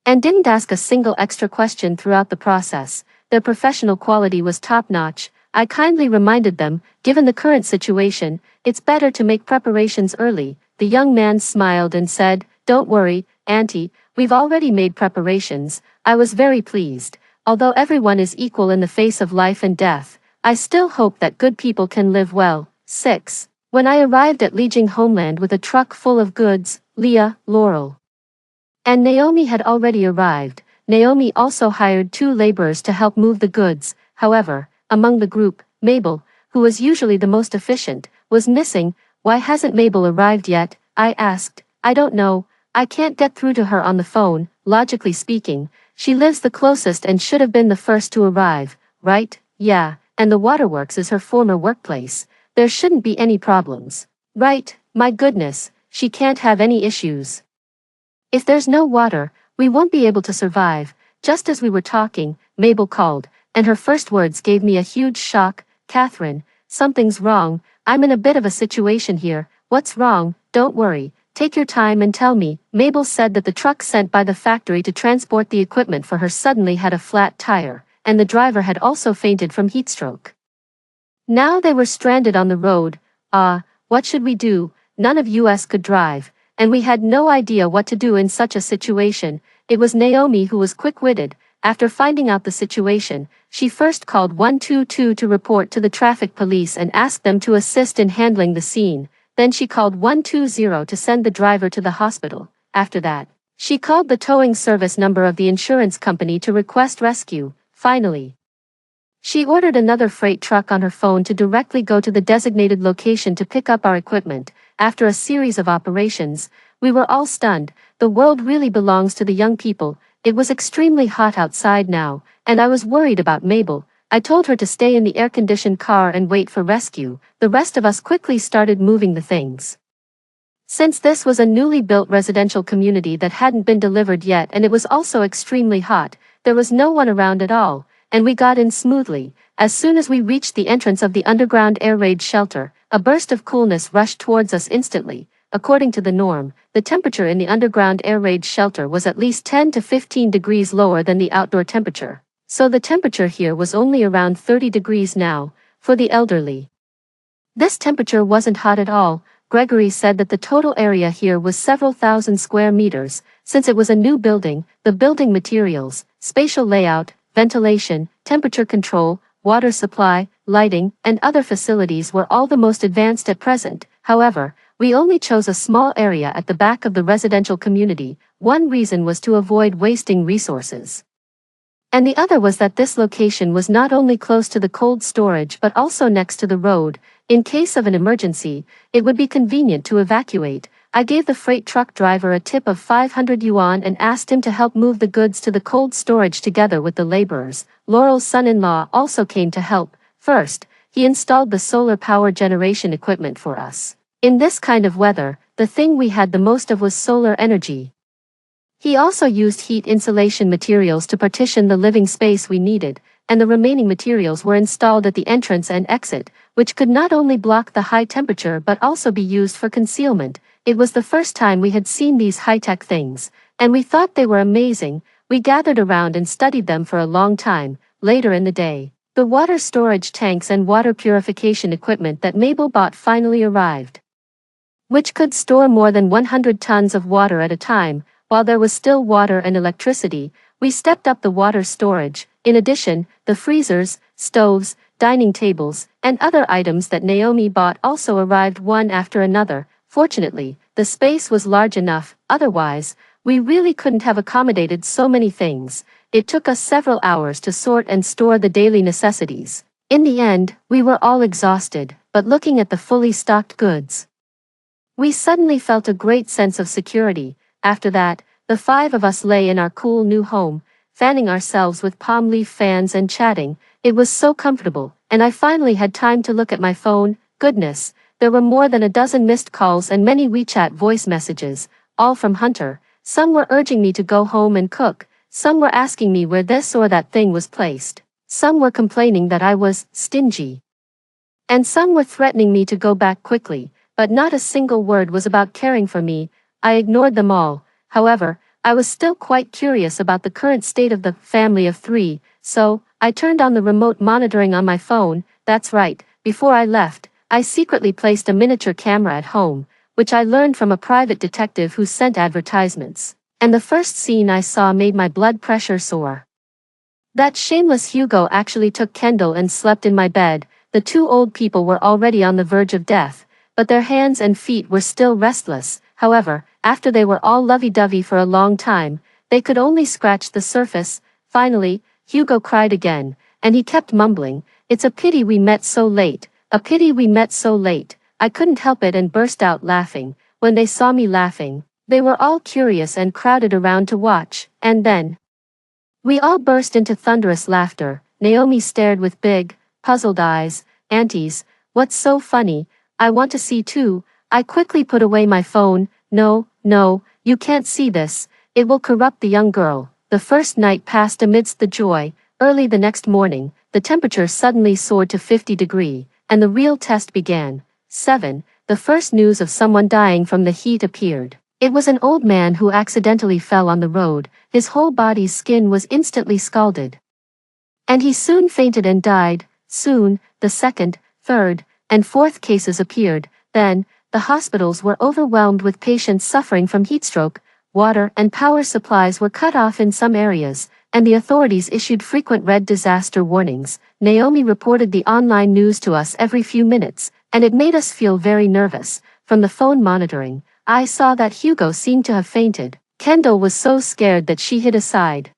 and didn't ask a single extra question throughout the process. Their professional quality was top-notch. I kindly reminded them, given the current situation, it's better to make preparations early. The young man smiled and said, "Don't worry, Auntie, we've already made preparations." I was very pleased. Although everyone is equal in the face of life and death, I still hope that good people can live well. 6. When I arrived at Lijiang homeland with a truck full of goods, Leah, Laurel, and Naomi had already arrived. Naomi also hired 2 laborers to help move the goods. However, among the group, Mabel, who was usually the most efficient, was missing. "Why hasn't Mabel arrived yet?" I asked. "I don't know. I can't get through to her on the phone." Logically speaking, she lives the closest and should have been the first to arrive, right? Yeah, and the waterworks is her former workplace. There shouldn't be any problems. Right? My goodness, she can't have any issues. If there's no water, we won't be able to survive. Just as we were talking, Mabel called, and her first words gave me a huge shock. "Catherine, something's wrong. I'm in a bit of a situation here." "What's wrong?" "Don't worry. Take your time and tell me." Mabel said that the truck sent by the factory to transport the equipment for her suddenly had a flat tire, and the driver had also fainted from heatstroke. Now they were stranded on the road. What should we do? None of us could drive, and we had no idea what to do in such a situation. It was Naomi who was quick-witted. After finding out the situation, she first called 122 to report to the traffic police and asked them to assist in handling the scene. Then she called 120 to send the driver to the hospital. After that, she called the towing service number of the insurance company to request rescue. Finally, she ordered another freight truck on her phone to directly go to the designated location to pick up our equipment. After a series of operations, we were all stunned. The world really belongs to the young people. It was extremely hot outside now, and I was worried about Mabel. I told her to stay in the air-conditioned car and wait for rescue. The rest of us quickly started moving the things. Since this was a newly built residential community that hadn't been delivered yet and it was also extremely hot, there was no one around at all, and we got in smoothly. As soon as we reached the entrance of the underground air raid shelter, a burst of coolness rushed towards us instantly. According to the norm, the temperature in the underground air raid shelter was at least 10 to 15 degrees lower than the outdoor temperature. So the temperature here was only around 30 degrees now, for the elderly. This temperature wasn't hot at all. Gregory said that the total area here was several thousand square meters. Since it was a new building, the building materials, spatial layout, ventilation, temperature control, water supply, lighting, and other facilities were all the most advanced at present. However, we only chose a small area at the back of the residential community. One reason was to avoid wasting resources. And the other was that this location was not only close to the cold storage but also next to the road. In case of an emergency, it would be convenient to evacuate. I gave the freight truck driver a tip of 500 yuan and asked him to help move the goods to the cold storage together with the laborers. Laurel's son-in-law also came to help. First, he installed the solar power generation equipment for us. In this kind of weather, the thing we had the most of was solar energy. He also used heat insulation materials to partition the living space we needed, and the remaining materials were installed at the entrance and exit, which could not only block the high temperature but also be used for concealment. It was the first time we had seen these high-tech things, and we thought they were amazing. We gathered around and studied them for a long time. Later in the day, the water storage tanks and water purification equipment that Mabel bought finally arrived, which could store more than 100 tons of water at a time. While there was still water and electricity, we stepped up the water storage. In addition, the freezers, stoves, dining tables, and other items that Naomi bought also arrived one after another. Fortunately, the space was large enough, otherwise, we really couldn't have accommodated so many things. It took us several hours to sort and store the daily necessities. In the end, we were all exhausted, but looking at the fully stocked goods, we suddenly felt a great sense of security. After that, the 5 of us lay in our cool new home, fanning ourselves with palm leaf fans and chatting. It was so comfortable, and I finally had time to look at my phone. Goodness, there were more than a dozen missed calls and many WeChat voice messages, all from Hunter. Some were urging me to go home and cook, some were asking me where this or that thing was placed, some were complaining that I was stingy, and some were threatening me to go back quickly, but not a single word was about caring for me. I ignored them all. However, I was still quite curious about the current state of the family of 3, so I turned on the remote monitoring on my phone. That's right, before I left, I secretly placed a miniature camera at home, which I learned from a private detective who sent advertisements. And the first scene I saw made my blood pressure soar. That shameless Hugo actually took Kendall and slept in my bed. The 2 old people were already on the verge of death, but their hands and feet were still restless. However, after they were all lovey-dovey for a long time, they could only scratch the surface. Finally, Hugo cried again, and he kept mumbling, "It's a pity we met so late, a pity we met so late." I couldn't help it and burst out laughing. When they saw me laughing, they were all curious and crowded around to watch, and then we all burst into thunderous laughter. Naomi stared with big, puzzled eyes. "Aunties, what's so funny? I want to see too." I quickly put away my phone. No, you can't see this. It will corrupt the young girl." The first night passed amidst the joy. Early the next morning, the temperature suddenly soared to 50 degrees, and the real test began. 7. The first news of someone dying from the heat appeared. It was an old man who accidentally fell on the road. His whole body's skin was instantly scalded, and he soon fainted and died. Soon, the 2nd, 3rd, and 4th cases appeared. Then, the hospitals were overwhelmed with patients suffering from heatstroke. Water and power supplies were cut off in some areas, and the authorities issued frequent red disaster warnings. Naomi reported the online news to us every few minutes, and it made us feel very nervous. From the phone monitoring, I saw that Hugo seemed to have fainted. Kendall was so scared that she hid aside,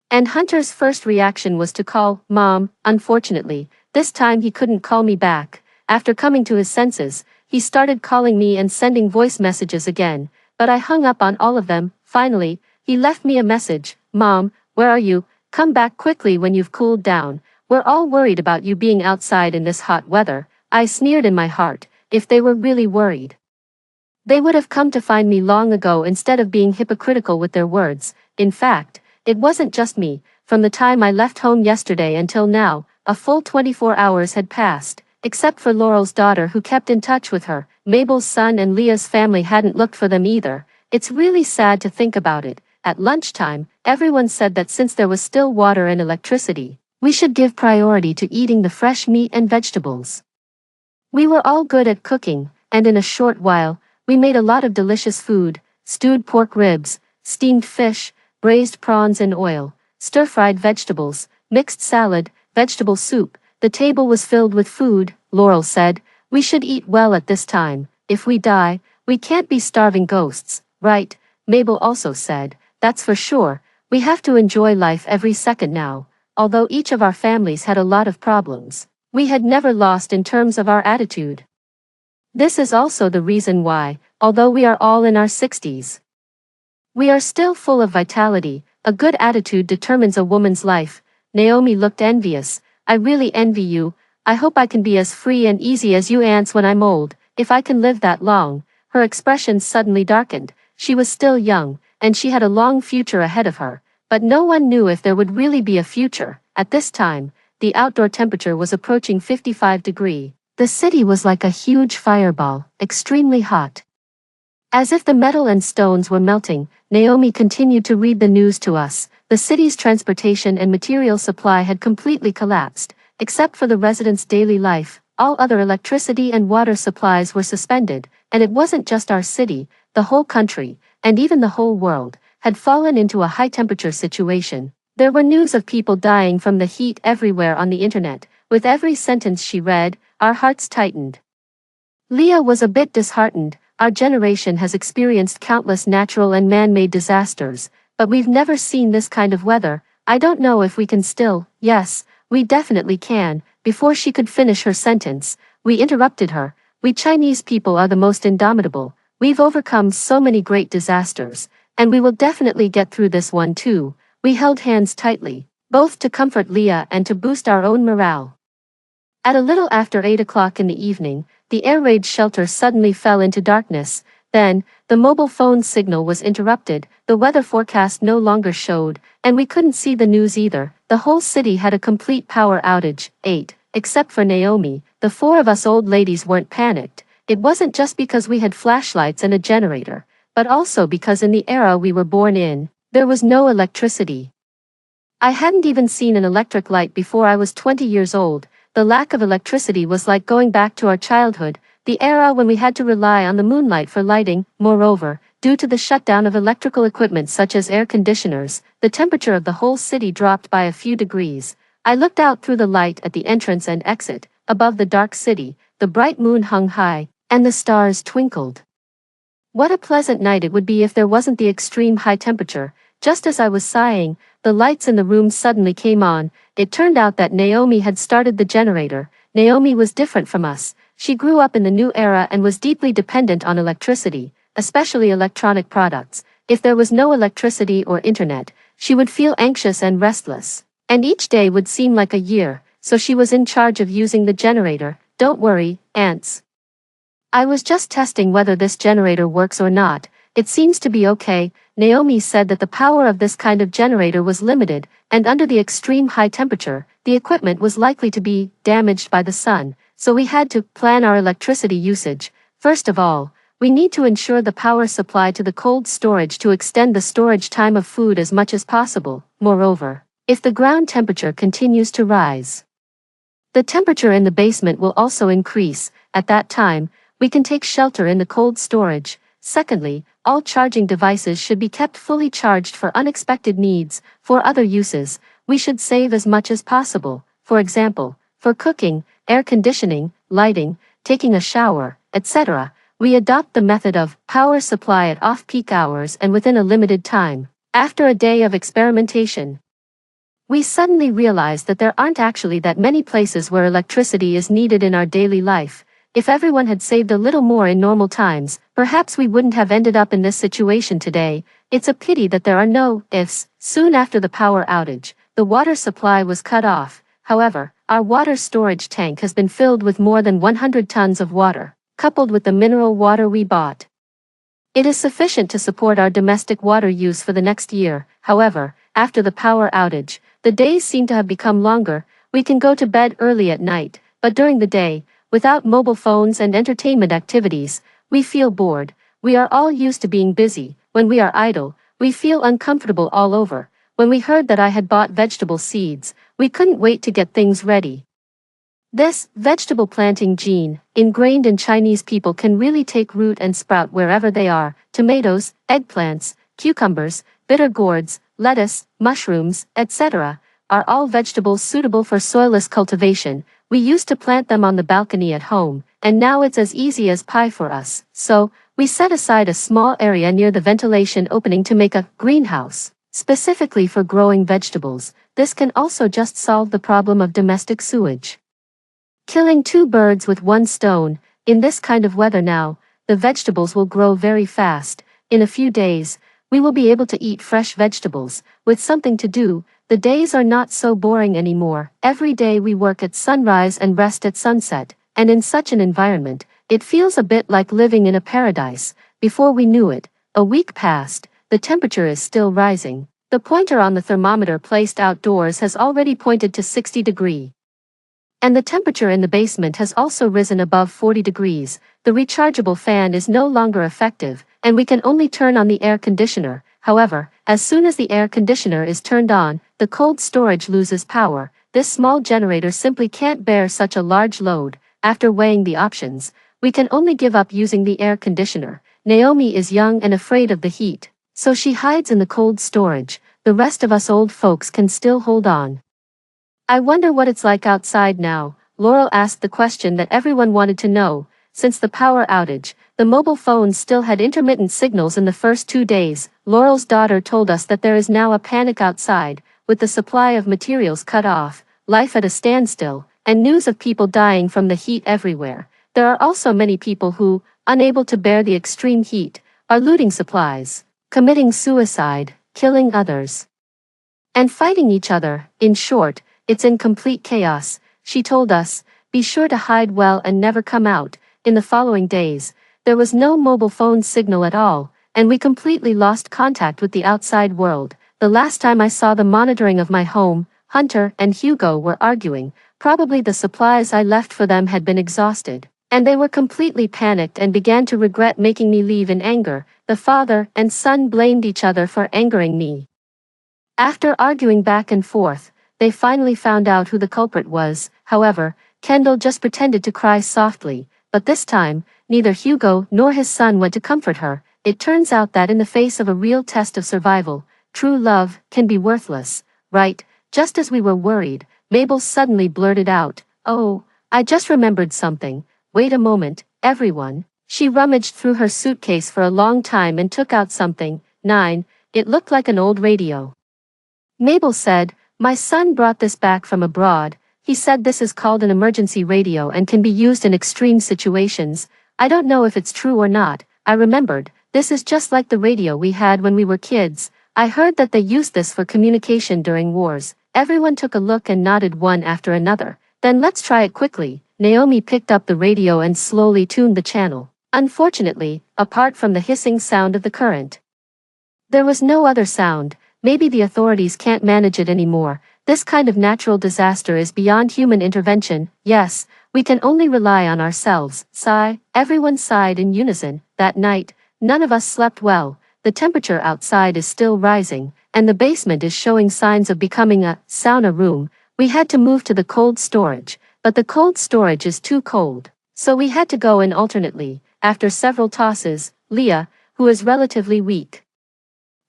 and Hunter's first reaction was to call Mom. Unfortunately, this time he couldn't call me back. After coming to his senses, he started calling me and sending voice messages again, but I hung up on all of them. Finally, he left me a message. "Mom, where are you? Come back quickly when you've cooled down. We're all worried about you being outside in this hot weather." I sneered in my heart. If they were really worried, They would have come to find me long ago instead of being hypocritical with their words. In fact, it wasn't just me. From the time I left home yesterday until now, a full 24 hours had passed, except for Laurel's daughter who kept in touch with her. Mabel's son and Leah's family hadn't looked for them either. It's really sad to think about it. At lunchtime, everyone said that since there was still water and electricity, we should give priority to eating the fresh meat and vegetables. We were all good at cooking, and in a short while, we made a lot of delicious food: stewed pork ribs, steamed fish, braised prawns in oil, stir-fried vegetables, mixed salad, vegetable soup. The table was filled with food. Laurel said, "We should eat well at this time. If we die, we can't be starving ghosts, right?" Mabel also said, "That's for sure. We have to enjoy life every second now." Although each of our families had a lot of problems, we had never lost in terms of our attitude. This is also the reason why, although we are all in our 60s, we are still full of vitality. A good attitude determines a woman's life. Naomi looked envious. "I really envy you. I hope I can be as free and easy as you ants when I'm old, if I can live that long." Her expression suddenly darkened. She was still young, and she had a long future ahead of her, but no one knew if there would really be a future. At this time, the outdoor temperature was approaching 55 degrees. The city was like a huge fireball, extremely hot. As if the metal and stones were melting, Naomi continued to read the news to us. The city's transportation and material supply had completely collapsed. Except for the residents' daily life, all other electricity and water supplies were suspended, and it wasn't just our city. The whole country, and even the whole world, had fallen into a high-temperature situation. There were news of people dying from the heat everywhere on the internet. With every sentence she read, our hearts tightened. Leah was a bit disheartened. "Our generation has experienced countless natural and man-made disasters, but we've never seen this kind of weather. I don't know if we can still." "Yes, we definitely can." Before she could finish her sentence, we interrupted her. "We Chinese people are the most indomitable. We've overcome so many great disasters, and we will definitely get through this one too." We held hands tightly, both to comfort Leah and to boost our own morale. At a little after 8 o'clock in the evening, the air raid shelter suddenly fell into darkness. Then, the mobile phone signal was interrupted, the weather forecast no longer showed, and we couldn't see the news either. The whole city had a complete power outage. Except for Naomi, the four of us old ladies weren't panicked. It wasn't just because we had flashlights and a generator, but also because in the era we were born in, there was no electricity. I hadn't even seen an electric light before I was 20 years old. The lack of electricity was like going back to our childhood, the era when we had to rely on the moonlight for lighting. Moreover, due to the shutdown of electrical equipment such as air conditioners, the temperature of the whole city dropped by a few degrees. I looked out through the light at the entrance and exit. Above the dark city, the bright moon hung high, and the stars twinkled. What a pleasant night it would be if there wasn't the extreme high temperature. Just as I was sighing, the lights in the room suddenly came on. It turned out that Naomi had started the generator. Naomi was different from us. She grew up in the new era and was deeply dependent on electricity, especially electronic products. If there was no electricity or internet, she would feel anxious and restless, and each day would seem like a year, so she was in charge of using the generator. "Don't worry, ants. I was just testing whether this generator works or not. It seems to be okay." Naomi said that the power of this kind of generator was limited, and under the extreme high temperature, the equipment was likely to be damaged by the sun, so we had to plan our electricity usage. First of all, we need to ensure the power supply to the cold storage to extend the storage time of food as much as possible. Moreover, if the ground temperature continues to rise, the temperature in the basement will also increase. At that time, we can take shelter in the cold storage. Secondly, all charging devices should be kept fully charged for unexpected needs. For other uses, we should save as much as possible. For example, for cooking, air conditioning, lighting, taking a shower, etc., we adopt the method of power supply at off-peak hours and within a limited time. After a day of experimentation, we suddenly realized that there aren't actually that many places where electricity is needed in our daily life. If everyone had saved a little more in normal times, perhaps we wouldn't have ended up in this situation today. It's a pity that there are no ifs. Soon after the power outage, the water supply was cut off. However, our water storage tank has been filled with more than 100 tons of water, coupled with the mineral water we bought. It is sufficient to support our domestic water use for the next year. However, after the power outage, the days seem to have become longer. We can go to bed early at night, but during the day, without mobile phones and entertainment activities, we feel bored. We are all used to being busy. When we are idle, we feel uncomfortable all over. When we heard that I had bought vegetable seeds, we couldn't wait to get things ready. This vegetable planting gene, ingrained in Chinese people, can really take root and sprout wherever they are. Tomatoes, eggplants, cucumbers, bitter gourds, lettuce, mushrooms, etc., are all vegetables suitable for soilless cultivation. We used to plant them on the balcony at home, and now it's as easy as pie for us. So, we set aside a small area near the ventilation opening to make a greenhouse, specifically for growing vegetables. This can also just solve the problem of domestic sewage. Killing two birds with one stone. In this kind of weather now, the vegetables will grow very fast. In a few days, we will be able to eat fresh vegetables. With something to do, the days are not so boring anymore. Every day we work at sunrise and rest at sunset, and in such an environment, it feels a bit like living in a paradise. Before we knew it, a week passed. The temperature is still rising. The pointer on the thermometer placed outdoors has already pointed to 60 degrees. And the temperature in the basement has also risen above 40 degrees. The rechargeable fan is no longer effective, and we can only turn on the air conditioner. However, as soon as the air conditioner is turned on, the cold storage loses power. This small generator simply can't bear such a large load. After weighing the options, we can only give up using the air conditioner. Naomi is young and afraid of the heat, so she hides in the cold storage. The rest of us old folks can still hold on. I wonder what it's like outside now. Laurel asked the question that everyone wanted to know. Since the power outage, the mobile phones still had intermittent signals in the first 2 days. Laurel's daughter told us that there is now a panic outside, with the supply of materials cut off, life at a standstill, and news of people dying from the heat everywhere. There are also many people who, unable to bear the extreme heat, are looting supplies, committing suicide, killing others, and fighting each other. In short, it's in complete chaos. She told us, be sure to hide well and never come out. In the following days, there was no mobile phone signal at all, and we completely lost contact with the outside world. The last time I saw the monitoring of my home, Hunter and Hugo were arguing. Probably the supplies I left for them had been exhausted, and they were completely panicked and began to regret making me leave in anger. The father and son blamed each other for angering me. After arguing back and forth, they finally found out who the culprit was. However, Kendall just pretended to cry softly, but this time, neither Hugo nor his son went to comfort her. It turns out that in the face of a real test of survival, true love can be worthless, right? Just as we were worried, Mabel suddenly blurted out, "Oh, I just remembered something. Wait a moment, everyone." She rummaged through her suitcase for a long time and took out something. 9. It looked like an old radio. Mabel said, "My son brought this back from abroad. He said this is called an emergency radio and can be used in extreme situations. I don't know if it's true or not." I remembered, this is just like the radio we had when we were kids. I heard that they used this for communication during wars. Everyone took a look and nodded one after another. Then let's try it quickly. Naomi picked up the radio and slowly tuned the channel. Unfortunately, apart from the hissing sound of the current, there was no other sound. Maybe the authorities can't manage it anymore. This kind of natural disaster is beyond human intervention. Yes, we can only rely on ourselves. Sigh. Everyone sighed in unison. That night, none of us slept well. The temperature outside is still rising, and the basement is showing signs of becoming a sauna room. We had to move to the cold storage, but the cold storage is too cold, so we had to go in alternately. After several tosses, Leah, who is relatively weak,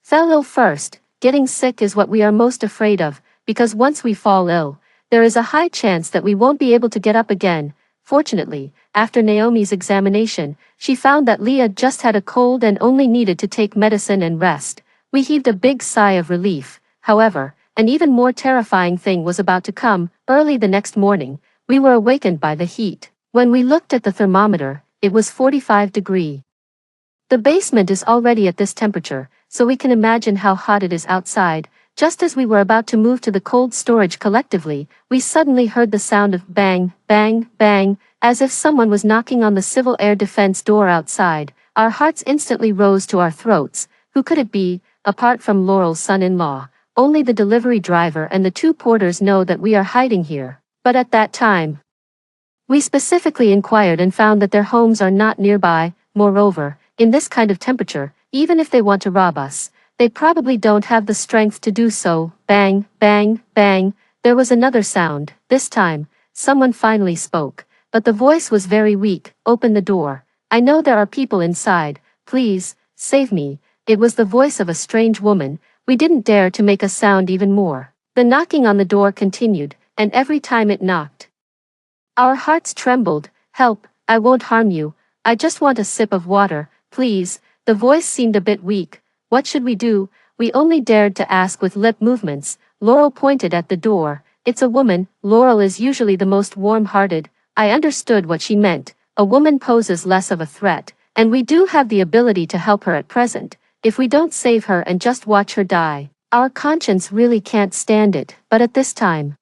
fell ill first. Getting sick is what we are most afraid of, because once we fall ill, there is a high chance that we won't be able to get up again. Fortunately, after Naomi's examination, she found that Leah just had a cold and only needed to take medicine and rest. We heaved a big sigh of relief. However, an even more terrifying thing was about to come. Early the next morning, we were awakened by the heat. When we looked at the thermometer, it was 45 degrees. The basement is already at this temperature, so we can imagine how hot it is outside. Just as we were about to move to the cold storage collectively, we suddenly heard the sound of bang, bang, bang, as if someone was knocking on the civil air defense door outside. Our hearts instantly rose to our throats. Who could it be, apart from Laurel's son-in-law? Only the delivery driver and the two porters know that we are hiding here. But at that time, we specifically inquired and found that their homes are not nearby. Moreover, in this kind of temperature, even if they want to rob us, they probably don't have the strength to do so. Bang, bang, bang. There was another sound. This time, someone finally spoke, but the voice was very weak. Open the door. I know there are people inside. Please, save me. It was the voice of a strange woman. We didn't dare to make a sound even more. The knocking on the door continued, and every time it knocked, our hearts trembled. Help, I won't harm you. I just want a sip of water, please. The voice seemed a bit weak. What should we do? We only dared to ask with lip movements. Laurel pointed at the door. It's a woman. Laurel is usually the most warm-hearted. I understood what she meant. A woman poses less of a threat, and we do have the ability to help her at present. If we don't save her and just watch her die, our conscience really can't stand it. But at this time,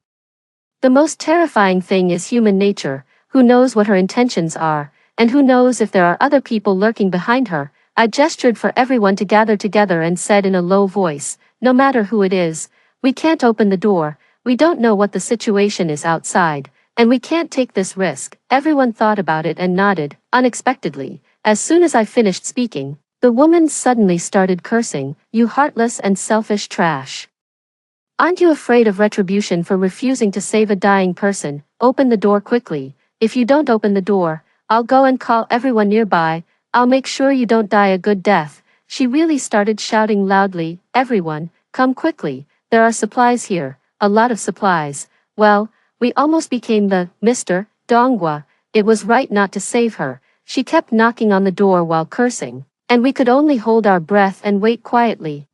the most terrifying thing is human nature. Who knows what her intentions are, and who knows if there are other people lurking behind her? I gestured for everyone to gather together and said in a low voice, no matter who it is, we can't open the door. We don't know what the situation is outside, and we can't take this risk. Everyone thought about it and nodded. Unexpectedly, as soon as I finished speaking, the woman suddenly started cursing. You heartless and selfish trash. Aren't you afraid of retribution for refusing to save a dying person? Open the door quickly. If you don't open the door, I'll go and call everyone nearby. I'll make sure you don't die a good death. She really started shouting loudly. Everyone, come quickly. There are supplies here. A lot of supplies. Well, we almost became the Mr. Dongwa. It was right not to save her. She kept knocking on the door while cursing, and we could only hold our breath and wait quietly.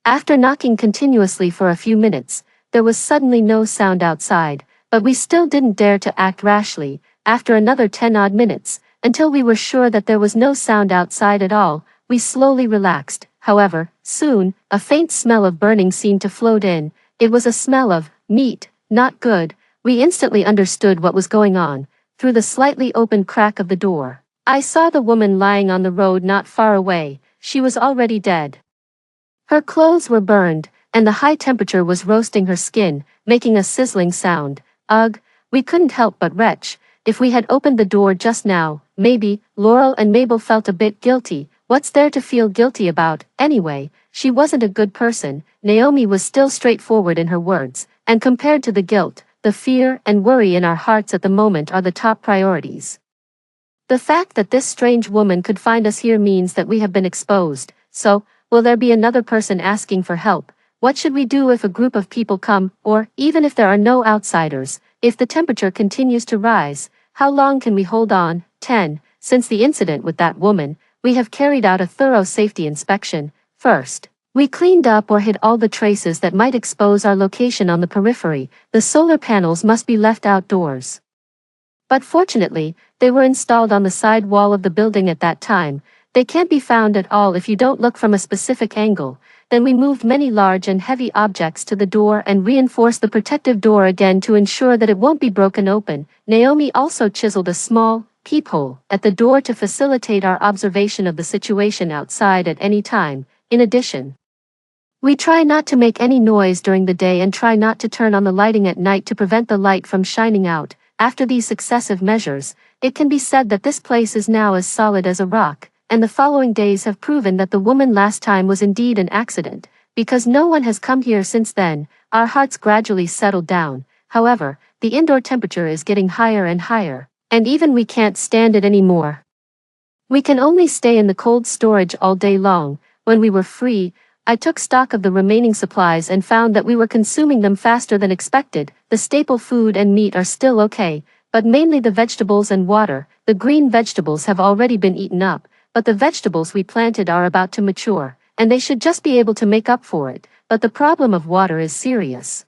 After knocking continuously for a few minutes, there was suddenly no sound outside, but we still didn't dare to act rashly. After another 10-odd minutes, until we were sure that there was no sound outside at all, we slowly relaxed. However, soon, a faint smell of burning seemed to float in. It was a smell of meat, not good. We instantly understood what was going on. Through the slightly open crack of the door, I saw the woman lying on the road not far away. She was already dead. Her clothes were burned, and the high temperature was roasting her skin, making a sizzling sound. Ugh, we couldn't help but retch. If we had opened the door just now, maybe. Laurel and Mabel felt a bit guilty. What's there to feel guilty about? Anyway, she wasn't a good person. Naomi was still straightforward in her words, and compared to the guilt, the fear and worry in our hearts at the moment are the top priorities. The fact that this strange woman could find us here means that we have been exposed. So, will there be another person asking for help? What should we do if a group of people come, or even if there are no outsiders? If the temperature continues to rise, how long can we hold on? 10. Since the incident with that woman, we have carried out a thorough safety inspection. First, we cleaned up or hid all the traces that might expose our location on the periphery. The solar panels must be left outdoors. But fortunately, they were installed on the side wall of the building at that time. They can't be found at all if you don't look from a specific angle. Then we moved many large and heavy objects to the door and reinforced the protective door again to ensure that it won't be broken open. Naomi also chiseled a small peephole at the door to facilitate our observation of the situation outside at any time. In addition, we try not to make any noise during the day and try not to turn on the lighting at night to prevent the light from shining out. After these successive measures, it can be said that this place is now as solid as a rock, and the following days have proven that the woman last time was indeed an accident. Because no one has come here since then, our hearts gradually settled down. However, the indoor temperature is getting higher and higher, and even we can't stand it anymore. We can only stay in the cold storage all day long. When we were free, I took stock of the remaining supplies and found that we were consuming them faster than expected. The staple food and meat are still okay, but mainly the vegetables and water. The green vegetables have already been eaten up, but the vegetables we planted are about to mature, and they should just be able to make up for it. But the problem of water is serious.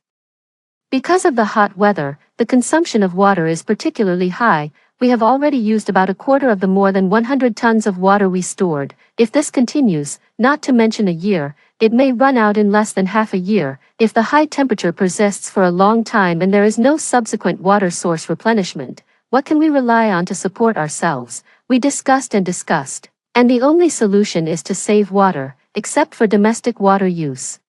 Because of the hot weather, the consumption of water is particularly high. We have already used about a quarter of the more than 100 tons of water we stored. If this continues, not to mention a year, it may run out in less than half a year. If the high temperature persists for a long time and there is no subsequent water source replenishment, what can we rely on to support ourselves? We discussed and discussed. And the only solution is to save water, except for domestic water use.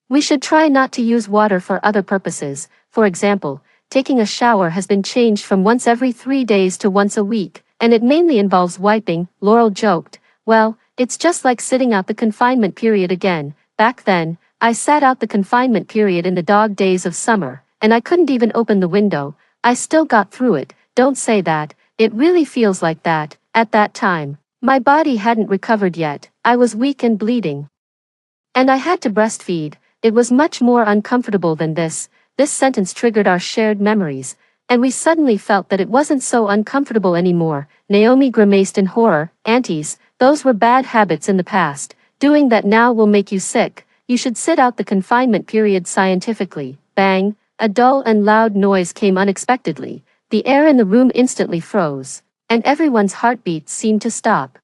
We should try not to use water for other purposes. For example, taking a shower has been changed from once every 3 days to once a week, and it mainly involves wiping, Laurel joked. Well, it's just like sitting out the confinement period again. Back then, I sat out the confinement period in the dog days of summer, and I couldn't even open the window. I still got through it. Don't say that. It really feels like that. At that time, my body hadn't recovered yet. I was weak and bleeding. And I had to breastfeed. It was much more uncomfortable than this. This sentence triggered our shared memories, and we suddenly felt that it wasn't so uncomfortable anymore. Naomi grimaced in horror. Aunties, those were bad habits in the past. Doing that now will make you sick. You should sit out the confinement period scientifically. Bang! A dull and loud noise came unexpectedly. The air in the room instantly froze, and everyone's heartbeats seemed to stop.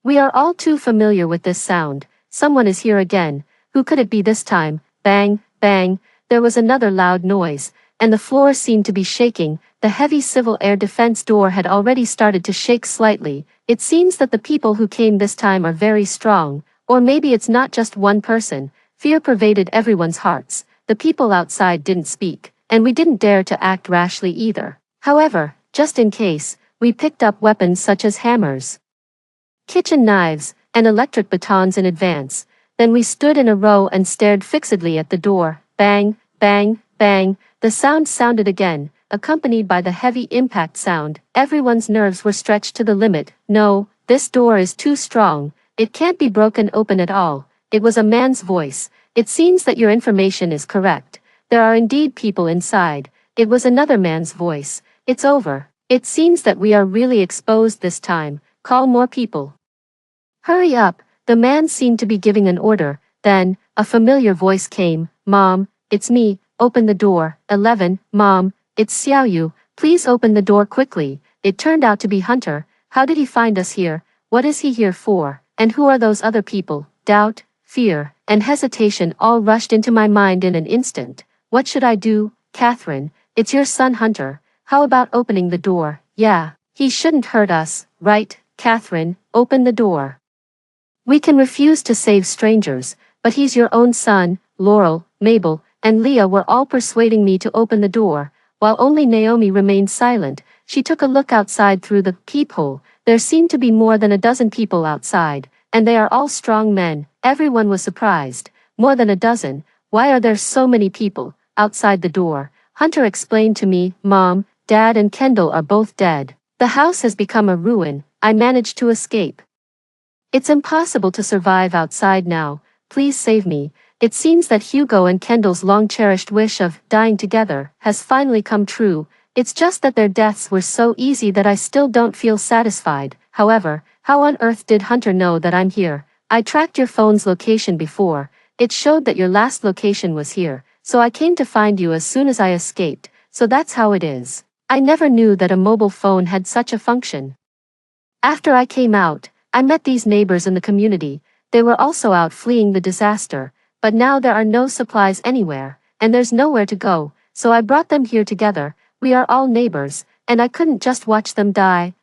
We are all too familiar with this sound. Someone is here again. Who could it be this time? Bang, bang. There was another loud noise, and the floor seemed to be shaking. The heavy civil air defense door had already started to shake slightly. It seems that the people who came this time are very strong, or maybe it's not just one person. Fear pervaded everyone's hearts. The people outside didn't speak, and we didn't dare to act rashly either. However, just in case, we picked up weapons such as hammers, kitchen knives, and electric batons in advance. Then we stood in a row and stared fixedly at the door. Bang, bang, bang. The sound sounded again, accompanied by the heavy impact sound. Everyone's nerves were stretched to the limit. No, this door is too strong. It can't be broken open at all. It was a man's voice. It seems that your information is correct. There are indeed people inside. It was another man's voice. It's over. It seems that we are really exposed this time. Call more people. Hurry up. The man seemed to be giving an order. Then, a familiar voice came. Mom, it's me. Open the door. 11. Mom, it's Xiaoyu. Please open the door quickly. It turned out to be Hunter. How did he find us here? What is he here for? And who are those other people? Doubt, fear, and hesitation all rushed into my mind in an instant. What should I do? Catherine, it's your son Hunter. How about opening the door? Yeah, he shouldn't hurt us, right? Catherine, open the door. We can refuse to save strangers, but he's your own son. Laurel, Mabel, and Leah were all persuading me to open the door, while only Naomi remained silent. She took a look outside through the peephole. There seemed to be more than a dozen people outside, and they are all strong men. Everyone was surprised. More than a dozen. Why are there so many people outside the door? Hunter explained to me. Mom, Dad and Kendall are both dead. The house has become a ruin. I managed to escape. It's impossible to survive outside now. Please save me. It seems that Hugo and Kendall's long-cherished wish of dying together has finally come true. It's just that their deaths were so easy that I still don't feel satisfied. However, how on earth did Hunter know that I'm here? I tracked your phone's location before. It showed that your last location was here, so I came to find you as soon as I escaped. So that's how it is. I never knew that a mobile phone had such a function. After I came out, I met these neighbors in the community. They were also out fleeing the disaster, but now there are no supplies anywhere, and there's nowhere to go, so I brought them here together. We are all neighbors, and I couldn't just watch them die.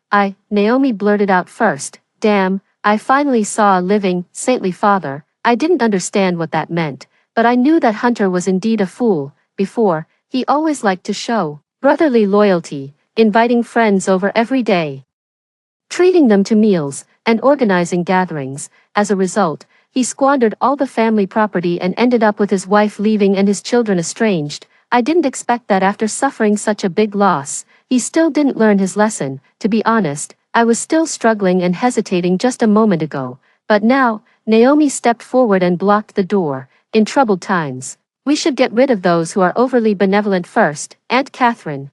Naomi blurted out first. Damn, I finally saw a living, saintly father. I didn't understand what that meant, but I knew that Hunter was indeed a fool. Before, he always liked to show brotherly loyalty, inviting friends over every day, treating them to meals, and organizing gatherings. As a result, he squandered all the family property and ended up with his wife leaving and his children estranged. I didn't expect that after suffering such a big loss. He still didn't learn his lesson. To be honest, I was still struggling and hesitating just a moment ago. But now, Naomi stepped forward and blocked the door. In troubled times, we should get rid of those who are overly benevolent first. Aunt Catherine,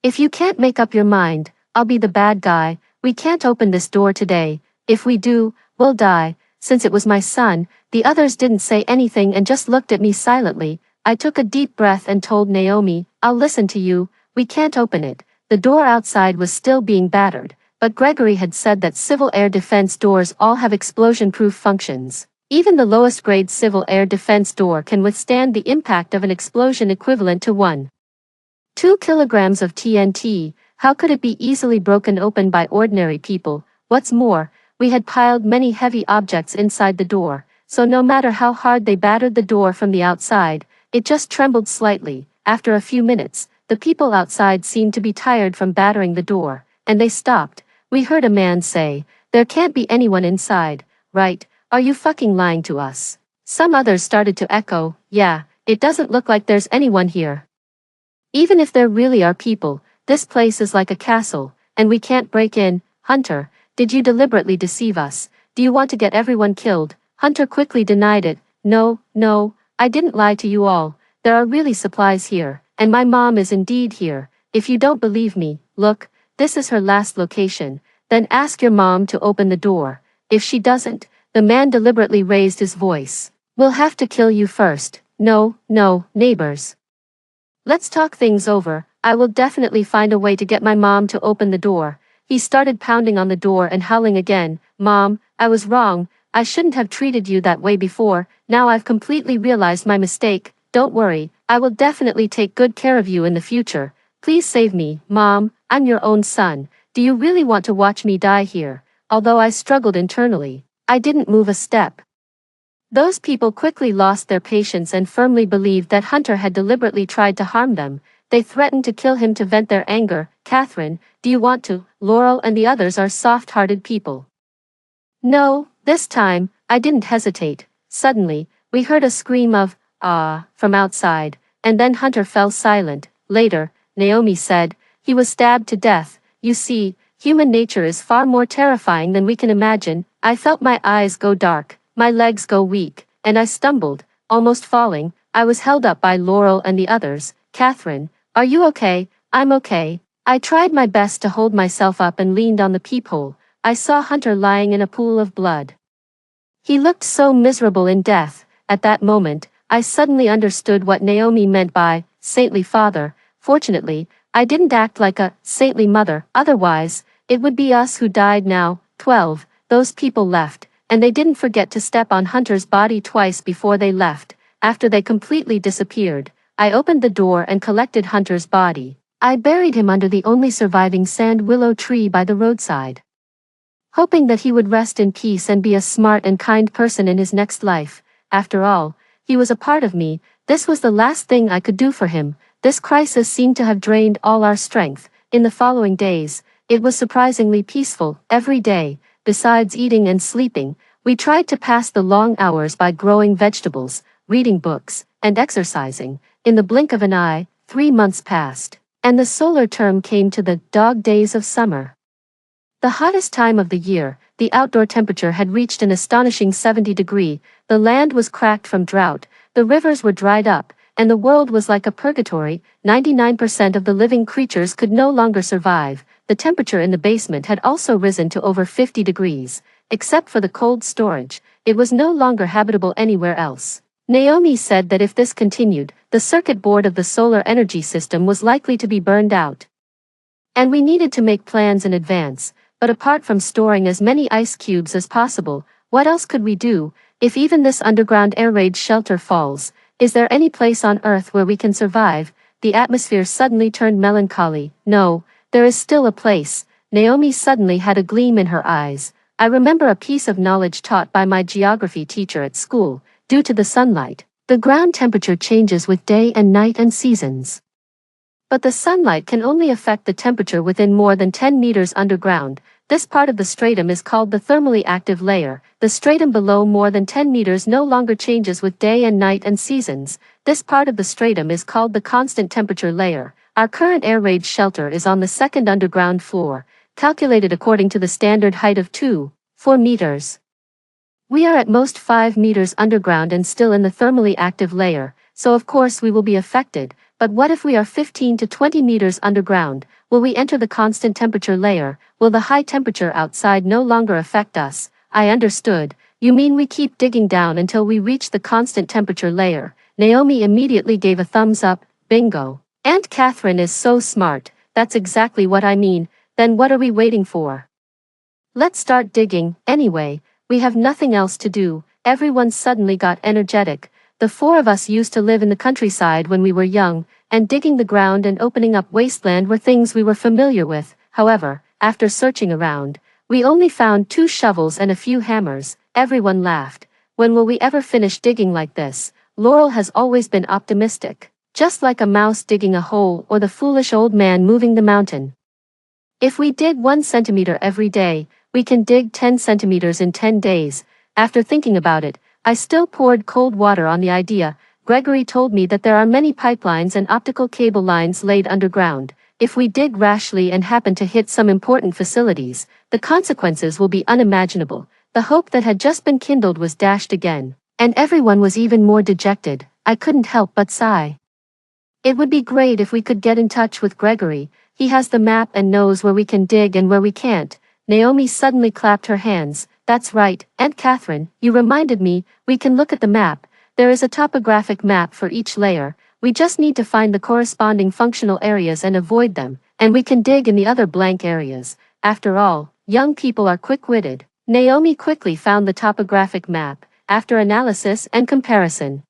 if you can't make up your mind, I'll be the bad guy. We can't open this door today. If we do, we'll die. Since it was my son, the others didn't say anything and just looked at me silently. I took a deep breath and told Naomi, I'll listen to you. We can't open it. The door outside was still being battered, but Gregory had said that civil air defense doors all have explosion-proof functions. Even the lowest grade civil air defense door can withstand the impact of an explosion equivalent to 2 kilograms of TNT. How could it be easily broken open by ordinary people? What's more, We had piled many heavy objects inside the door, so no matter how hard they battered the door from the outside, it just trembled slightly. After a few minutes, the people outside seemed to be tired from battering the door, and they stopped. We heard a man say, "There can't be anyone inside, right? Are you fucking lying to us?" Some others started to echo, "Yeah, it doesn't look like there's anyone here. Even if there really are people, this place is like a castle, and we can't break in." "Hunter, did you deliberately deceive us? Do you want to get everyone killed?" Hunter quickly denied it. No, I didn't lie to you all. There are really supplies here, and my mom is indeed here. If you don't believe me, look, this is her last location. Then ask your mom to open the door. If she doesn't," the man deliberately raised his voice, "we'll have to kill you first." No, neighbors. Let's talk things over. I will definitely find a way to get my mom to open the door. He started pounding on the door and howling again. "Mom, I was wrong. I shouldn't have treated you that way before. Now I've completely realized my mistake. Don't worry, I will definitely take good care of you in the future. Please save me, Mom. I'm your own son. Do you really want to watch me die here?" Although I struggled internally, I didn't move a step. Those people quickly lost their patience and firmly believed that Hunter had deliberately tried to harm them. They threatened to kill him to vent their anger. "Catherine, do you want to?" Laurel and the others are soft-hearted people. No, this time, I didn't hesitate. Suddenly, we heard a scream of, "Ah," from outside, and then Hunter fell silent. Later, Naomi said, "He was stabbed to death." You see, human nature is far more terrifying than we can imagine. I felt my eyes go dark, my legs go weak, and I stumbled, almost falling. I was held up by Laurel and the others. "Catherine, are you okay?" "I'm okay." I tried my best to hold myself up and leaned on the peephole. I saw Hunter lying in a pool of blood. He looked so miserable in death. At that moment, I suddenly understood what Naomi meant by saintly father. Fortunately, I didn't act like a saintly mother, otherwise, it would be us who died now. 12. Those people left, and they didn't forget to step on Hunter's body twice before they left. After they completely disappeared, I opened the door and collected Hunter's body. I buried him under the only surviving sand willow tree by the roadside, hoping that he would rest in peace and be a smart and kind person in his next life. After all, he was a part of me. This was the last thing I could do for him. This crisis seemed to have drained all our strength. In the following days, it was surprisingly peaceful. Every day, besides eating and sleeping, we tried to pass the long hours by growing vegetables, reading books, and exercising. In the blink of an eye, 3 months passed, and the solar term came to the dog days of summer. The hottest time of the year, the outdoor temperature had reached an astonishing 70 degrees, the land was cracked from drought, the rivers were dried up, and the world was like a purgatory. 99% of the living creatures could no longer survive. The temperature in the basement had also risen to over 50 degrees. Except for the cold storage, it was no longer habitable anywhere else. Naomi said that if this continued, the circuit board of the solar energy system was likely to be burned out. And we needed to make plans in advance. But apart from storing as many ice cubes as possible, what else could we do? If even this underground air raid shelter falls, is there any place on Earth where we can survive? The atmosphere suddenly turned melancholy. No, there is still a place. Naomi suddenly had a gleam in her eyes. I remember a piece of knowledge taught by my geography teacher at school. Due to the sunlight, the ground temperature changes with day and night and seasons. But the sunlight can only affect the temperature within more than 10 meters underground. This part of the stratum is called the thermally active layer. The stratum below more than 10 meters no longer changes with day and night and seasons. This part of the stratum is called the constant temperature layer. Our current air raid shelter is on the second underground floor, calculated according to the standard height of 4 meters. We are at most 5 meters underground and still in the thermally active layer, so of course we will be affected. But what if we are 15 to 20 meters underground? Will we enter the constant temperature layer? Will the high temperature outside no longer affect us? I understood. You mean we keep digging down until we reach the constant temperature layer? Naomi immediately gave a thumbs up. Bingo. Aunt Catherine is so smart. That's exactly what I mean. Then what are we waiting for? Let's start digging. Anyway, we have nothing else to do. Everyone suddenly got energetic. The 4 of us used to live in the countryside when we were young, and digging the ground and opening up wasteland were things we were familiar with. However, after searching around, We only found 2 shovels and a few hammers. Everyone laughed. When will we ever finish digging like this? Laurel has always been optimistic. Just like a mouse digging a hole or the foolish old man moving the mountain. If we dig 1 centimeter every day, we can dig 10 centimeters in 10 days. After thinking about it, I still poured cold water on the idea. Gregory told me that there are many pipelines and optical cable lines laid underground. If we dig rashly and happen to hit some important facilities, the consequences will be unimaginable. The hope that had just been kindled was dashed again, and everyone was even more dejected. I couldn't help but sigh. It would be great if we could get in touch with Gregory. He has the map and knows where we can dig and where we can't. Naomi suddenly clapped her hands. That's right, Aunt Catherine, you reminded me. We can look at the map. There is a topographic map for each layer. We just need to find the corresponding functional areas and avoid them, and we can dig in the other blank areas. After all, young people are quick-witted. Naomi quickly found the topographic map, after analysis and comparison.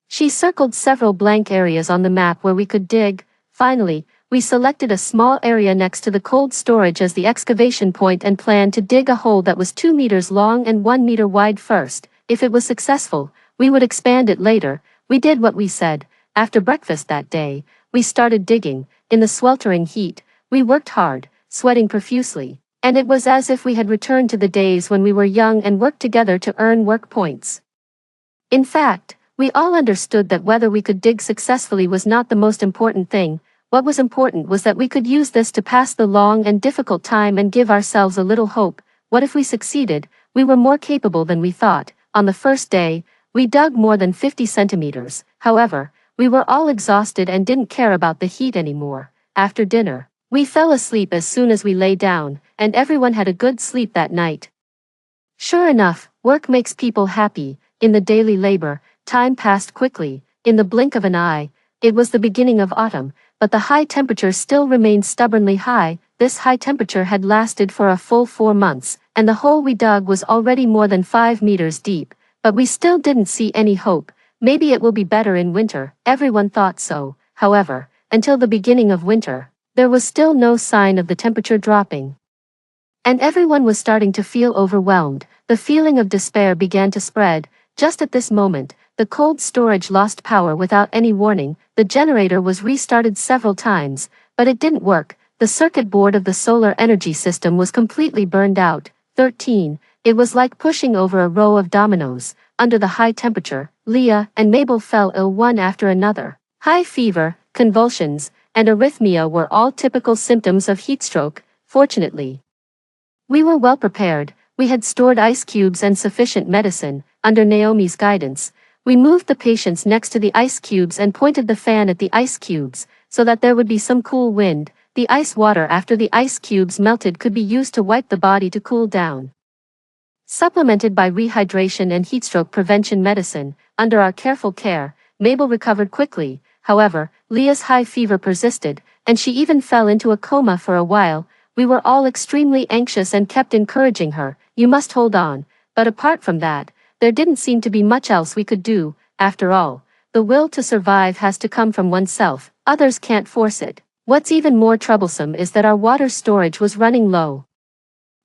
She circled several blank areas on the map where we could dig. Finally, we selected a small area next to the cold storage as the excavation point and planned to dig a hole that was 2 meters long and 1 meter wide first. If it was successful, we would expand it later. We did what we said. After breakfast that day, we started digging. In the sweltering heat, we worked hard, sweating profusely, and it was as if we had returned to the days when we were young and worked together to earn work points. In fact, we all understood that whether we could dig successfully was not the most important thing. What was important was that we could use this to pass the long and difficult time and give ourselves a little hope. What if we succeeded? We were more capable than we thought. On the first day, we dug more than 50 centimeters. However, we were all exhausted and didn't care about the heat anymore. After dinner, we fell asleep as soon as we lay down, and everyone had a good sleep that night. Sure enough, work makes people happy. In the daily labor, time passed quickly. In the blink of an eye, it was the beginning of autumn, but the high temperature still remained stubbornly high. This high temperature had lasted for a full 4 months, and the hole we dug was already more than 5 meters deep, but we still didn't see any hope. Maybe it will be better in winter. Everyone thought so. However, until the beginning of winter, there was still no sign of the temperature dropping. And everyone was starting to feel overwhelmed. The feeling of despair began to spread. Just at this moment, the cold storage lost power without any warning. The generator was restarted several times, but it didn't work. The circuit board of the solar energy system was completely burned out. 13. It was like pushing over a row of dominoes. Under the high temperature, Leah and Mabel fell ill one after another. High fever, convulsions, and arrhythmia were all typical symptoms of heatstroke. Fortunately, we were well prepared. We had stored ice cubes and sufficient medicine. Under Naomi's guidance, we moved the patients next to the ice cubes and pointed the fan at the ice cubes, so that there would be some cool wind. The ice water after the ice cubes melted could be used to wipe the body to cool down. Supplemented by rehydration and heatstroke prevention medicine, under our careful care, Mabel recovered quickly. However, Leah's high fever persisted, and she even fell into a coma for a while. We were all extremely anxious and kept encouraging her. You must hold on. But apart from that, there didn't seem to be much else we could do. After all, the will to survive has to come from oneself. Others can't force it. What's even more troublesome is that our water storage was running low.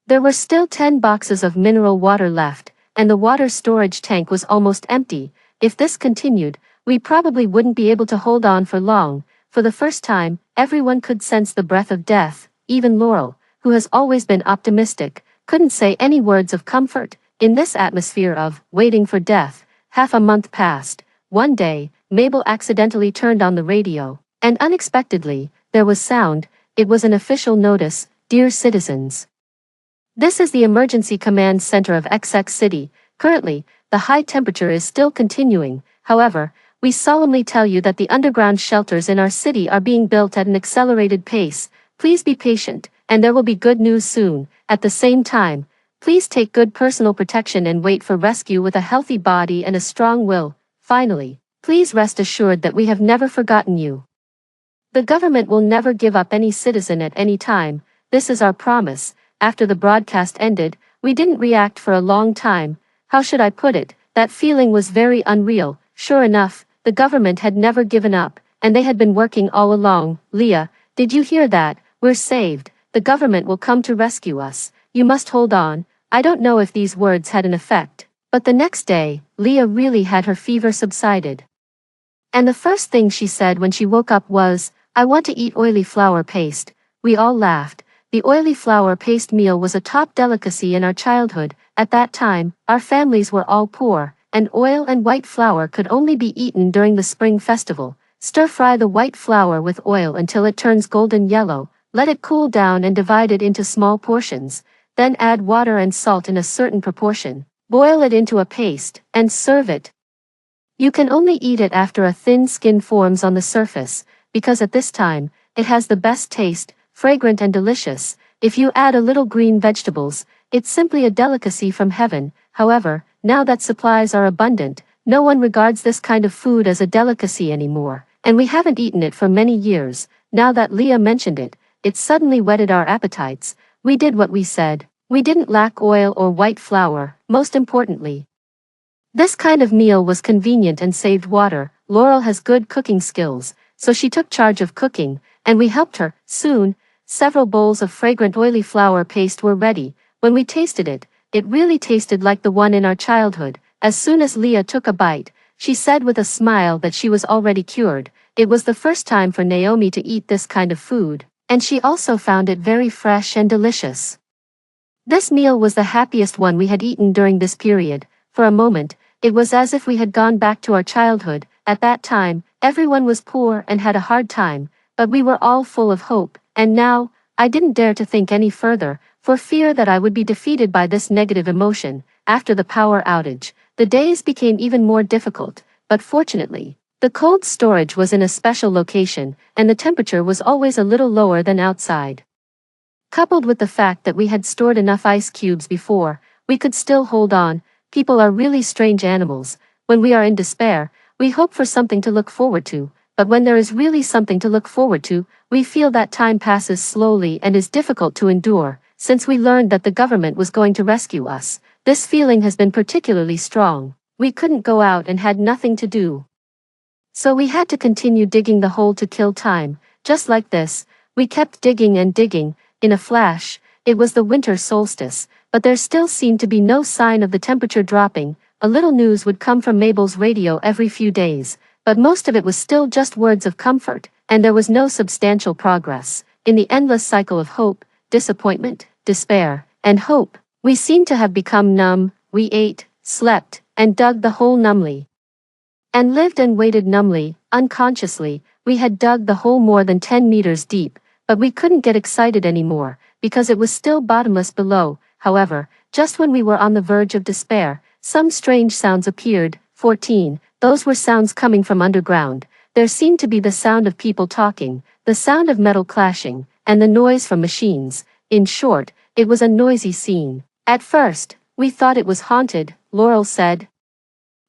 There were still 10 boxes of mineral water left, and the water storage tank was almost empty. If this continued, we probably wouldn't be able to hold on for long. For the first time, everyone could sense the breath of death. Even Laurel, who has always been optimistic, couldn't say any words of comfort. In this atmosphere of waiting for death, half a month passed. One day, Mabel accidentally turned on the radio, and unexpectedly, there was sound. It was an official notice. Dear citizens, this is the Emergency Command Center of XX City. Currently, the high temperature is still continuing. However, we solemnly tell you that the underground shelters in our city are being built at an accelerated pace. Please be patient, and there will be good news soon. At the same time, please take good personal protection and wait for rescue with a healthy body and a strong will. Finally, please rest assured that we have never forgotten you. The government will never give up any citizen at any time. This is our promise. After the broadcast ended, we didn't react for a long time. How should I put it? That feeling was very unreal. Sure enough, the government had never given up, and they had been working all along. Leah, did you hear that? We're saved. The government will come to rescue us. you must hold on." I don't know if these words had an effect, but the next day, Leah really had her fever subsided. And the first thing she said when she woke up was, "I want to eat oily flour paste." We all laughed. The oily flour paste meal was a top delicacy in our childhood. At that time, our families were all poor, and oil and white flour could only be eaten during the spring festival. Stir-fry the white flour with oil until it turns golden yellow, let it cool down and divide it into small portions, then add water and salt in a certain proportion, boil it into a paste, and serve it. You can only eat it after a thin skin forms on the surface, because at this time, it has the best taste, fragrant and delicious. If you add a little green vegetables, it's simply a delicacy from heaven. However, now that supplies are abundant, no one regards this kind of food as a delicacy anymore, and we haven't eaten it for many years. Now that Leah mentioned it, it suddenly whetted our appetites. We did what we said. We didn't lack oil or white flour, most importantly. This kind of meal was convenient and saved water. Laurel has good cooking skills, so she took charge of cooking, and we helped her. Soon, several bowls of fragrant oily flour paste were ready. When we tasted it, it really tasted like the one in our childhood. As soon as Leah took a bite, she said with a smile that she was already cured. It was the first time for Naomi to eat this kind of food, and she also found it very fresh and delicious. This meal was the happiest one we had eaten during this period. For a moment, it was as if we had gone back to our childhood. At that time, everyone was poor and had a hard time, but we were all full of hope. And now, I didn't dare to think any further, for fear that I would be defeated by this negative emotion. After the power outage, the days became even more difficult, but fortunately, the cold storage was in a special location, and the temperature was always a little lower than outside. Coupled with the fact that we had stored enough ice cubes before, we could still hold on. People are really strange animals. When we are in despair, we hope for something to look forward to, but when there is really something to look forward to, we feel that time passes slowly and is difficult to endure. Since we learned that the government was going to rescue us, this feeling has been particularly strong. We couldn't go out and had nothing to do. So we had to continue digging the hole to kill time. Just like this, we kept digging and digging. In a flash, it was the winter solstice, but there still seemed to be no sign of the temperature dropping. A little news would come from Mabel's radio every few days, but most of it was still just words of comfort, and there was no substantial progress. In the endless cycle of hope, disappointment, despair, and hope, we seemed to have become numb. We ate, slept, and dug the hole numbly. And lived and waited numbly, unconsciously. We had dug the hole more than 10 meters deep, but we couldn't get excited anymore, because it was still bottomless below. However, just when we were on the verge of despair, some strange sounds appeared. 14. Those were sounds coming from underground. There seemed to be the sound of people talking, the sound of metal clashing, and the noise from machines. In short, it was a noisy scene. At first, we thought it was haunted, Laurel said.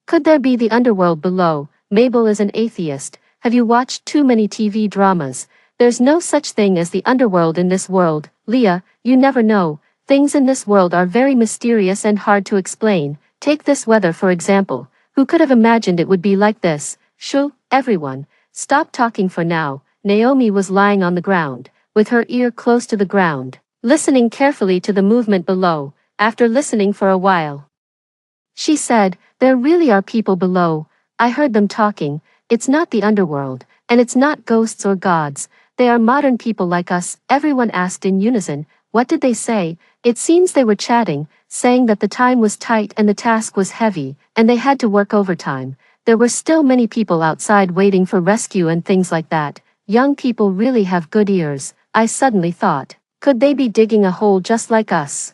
Could there be the underworld below? Mabel is an atheist. Have you watched too many TV dramas? There's no such thing as the underworld in this world. Leah, you never know. Things in this world are very mysterious and hard to explain. Take this weather for example. Who could have imagined it would be like this? Shoo, everyone, stop talking for now. Naomi was lying on the ground, with her ear close to the ground, listening carefully to the movement below. After listening for a while, she said, "There really are people below. I heard them talking. It's not the underworld, and it's not ghosts or gods. They are modern people like us." Everyone asked in unison. What did they say? It seems they were chatting, saying that the time was tight and the task was heavy, and they had to work overtime. There were still many people outside waiting for rescue and things like that. Young people really have good ears, I suddenly thought. Could they be digging a hole just like us?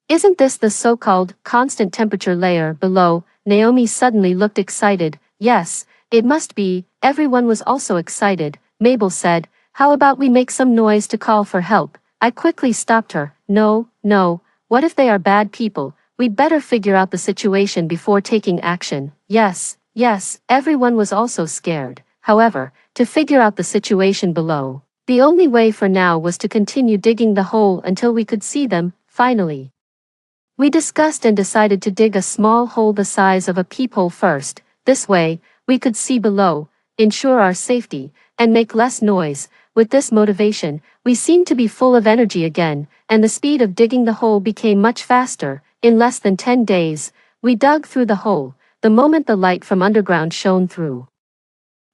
Isn't this the so-called constant temperature layer below? Naomi suddenly looked excited. Yes, it must be. Everyone was also excited. Mabel said, "How about we make some noise to call for help?" I quickly stopped her. No, what if they are bad people? We'd better figure out the situation before taking action. Yes, everyone was also scared. However, to figure out the situation below, the only way for now was to continue digging the hole until we could see them. Finally, we discussed and decided to dig a small hole the size of a peephole first. This way, we could see below, ensure our safety, and make less noise. with this motivation, we seemed to be full of energy again, and the speed of digging the hole became much faster. In less than 10 days, we dug through the hole, the moment the light from underground shone through.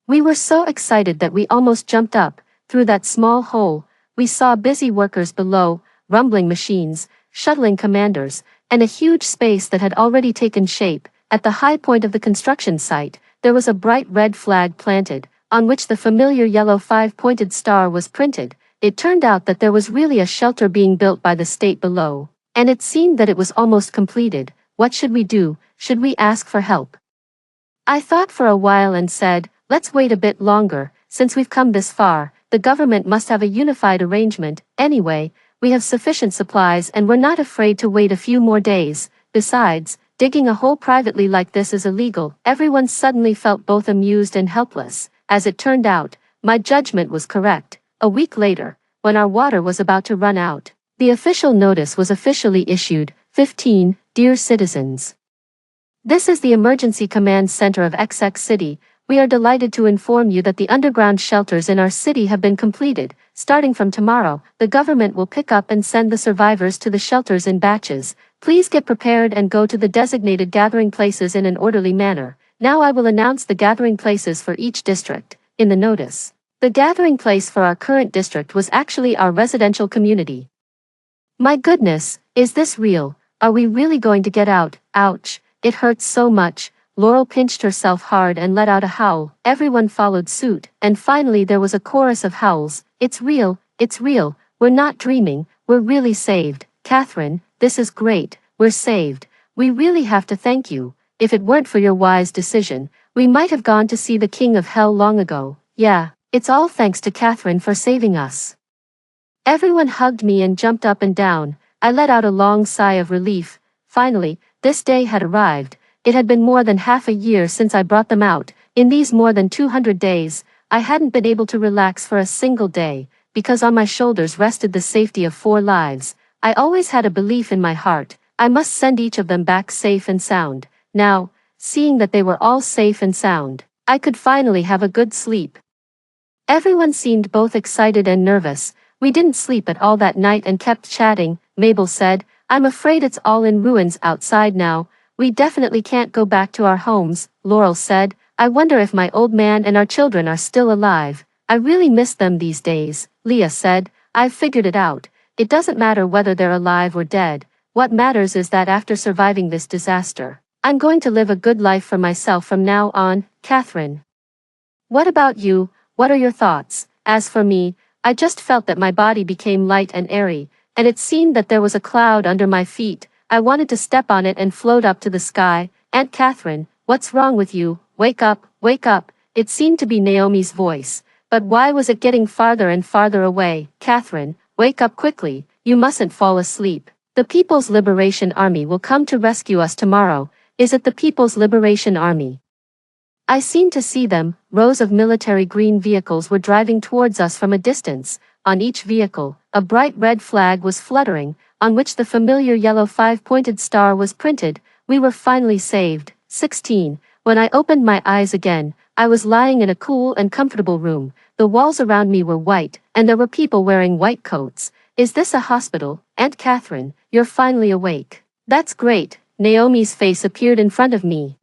We were so excited that we almost jumped up. Through that small hole, we saw busy workers below, rumbling machines, shuttling commanders, and a huge space that had already taken shape. At the high point of the construction site, there was a bright red flag planted, on which the familiar yellow five-pointed star was printed. It turned out that there was really a shelter being built by the state below, and it seemed that it was almost completed. What should we do? Should we ask for help? I thought for a while and said, let's wait a bit longer. Since we've come this far, the government must have a unified arrangement. Anyway, we have sufficient supplies and we're not afraid to wait a few more days. Besides, digging a hole privately like this is illegal. Everyone suddenly felt both amused and helpless. As it turned out, my judgment was correct. A week later, when our water was about to run out, the official notice was officially issued. 15. Dear citizens, this is the Emergency Command Center of XX City. We are delighted to inform you that the underground shelters in our city have been completed. Starting from tomorrow, the government will pick up and send the survivors to the shelters in batches. Please get prepared and go to the designated gathering places in an orderly manner. Now I will announce the gathering places for each district. In the notice, the gathering place for our current district was actually our residential community. My goodness, is this real? Are we really going to get out? Ouch, it hurts so much. Laurel pinched herself hard and let out a howl. Everyone followed suit, and finally there was a chorus of howls. It's real, we're not dreaming, we're really saved. Catherine, this is great, we're saved. We really have to thank you. If it weren't for your wise decision, we might have gone to see the King of Hell long ago. Yeah, it's all thanks to Catherine for saving us. Everyone hugged me and jumped up and down. I let out a long sigh of relief. Finally, this day had arrived. It had been more than half a year since I brought them out. In these more than 200 days, I hadn't been able to relax for a single day, because on my shoulders rested the safety of 4 lives. I always had a belief in my heart. I must send each of them back safe and sound. Now, seeing that they were all safe and sound, I could finally have a good sleep. Everyone seemed both excited and nervous. We didn't sleep at all that night and kept chatting. Mabel said, I'm afraid it's all in ruins outside now. We definitely can't go back to our homes. Laurel said, I wonder if my old man and our children are still alive. I really miss them these days. Leah said, I've figured it out. It doesn't matter whether they're alive or dead. What matters is that after surviving this disaster, I'm going to live a good life for myself from now on. Catherine, what about you? What are your thoughts? As for me, I just felt that my body became light and airy, and it seemed that there was a cloud under my feet. I wanted to step on it and float up to the sky. Aunt Catherine, what's wrong with you? Wake up, wake up. It seemed to be Naomi's voice, but why was it getting farther and farther away? Catherine, wake up quickly, you mustn't fall asleep. The People's Liberation Army will come to rescue us tomorrow. Is it the People's Liberation Army? I seemed to see them. Rows of military green vehicles were driving towards us from a distance. On each vehicle, a bright red flag was fluttering, on which the familiar yellow 5-pointed star was printed. We were finally saved. 16. When I opened my eyes again, I was lying in a cool and comfortable room. The walls around me were white, and there were people wearing white coats. Is this a hospital? Aunt Catherine, you're finally awake. That's great. Naomi's face appeared in front of me.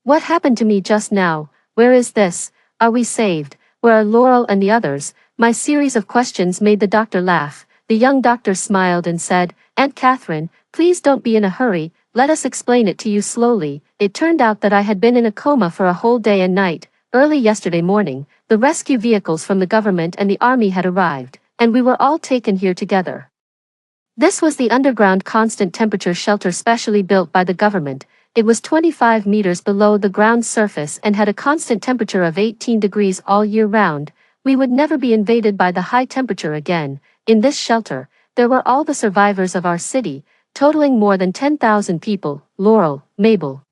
What happened to me just now? Where is this? Are we saved? Where are Laurel and the others? My series of questions made the doctor laugh. The young doctor smiled and said, Aunt Catherine, please don't be in a hurry, let us explain it to you slowly. It turned out that I had been in a coma for a whole day and night. Early yesterday morning, the rescue vehicles from the government and the army had arrived, and we were all taken here together. This was the underground constant temperature shelter specially built by the government. It was 25 meters below the ground surface and had a constant temperature of 18 degrees all year round. We would never be invaded by the high temperature again. In this shelter, there were all the survivors of our city, totaling more than 10,000 people. Laurel, Mabel,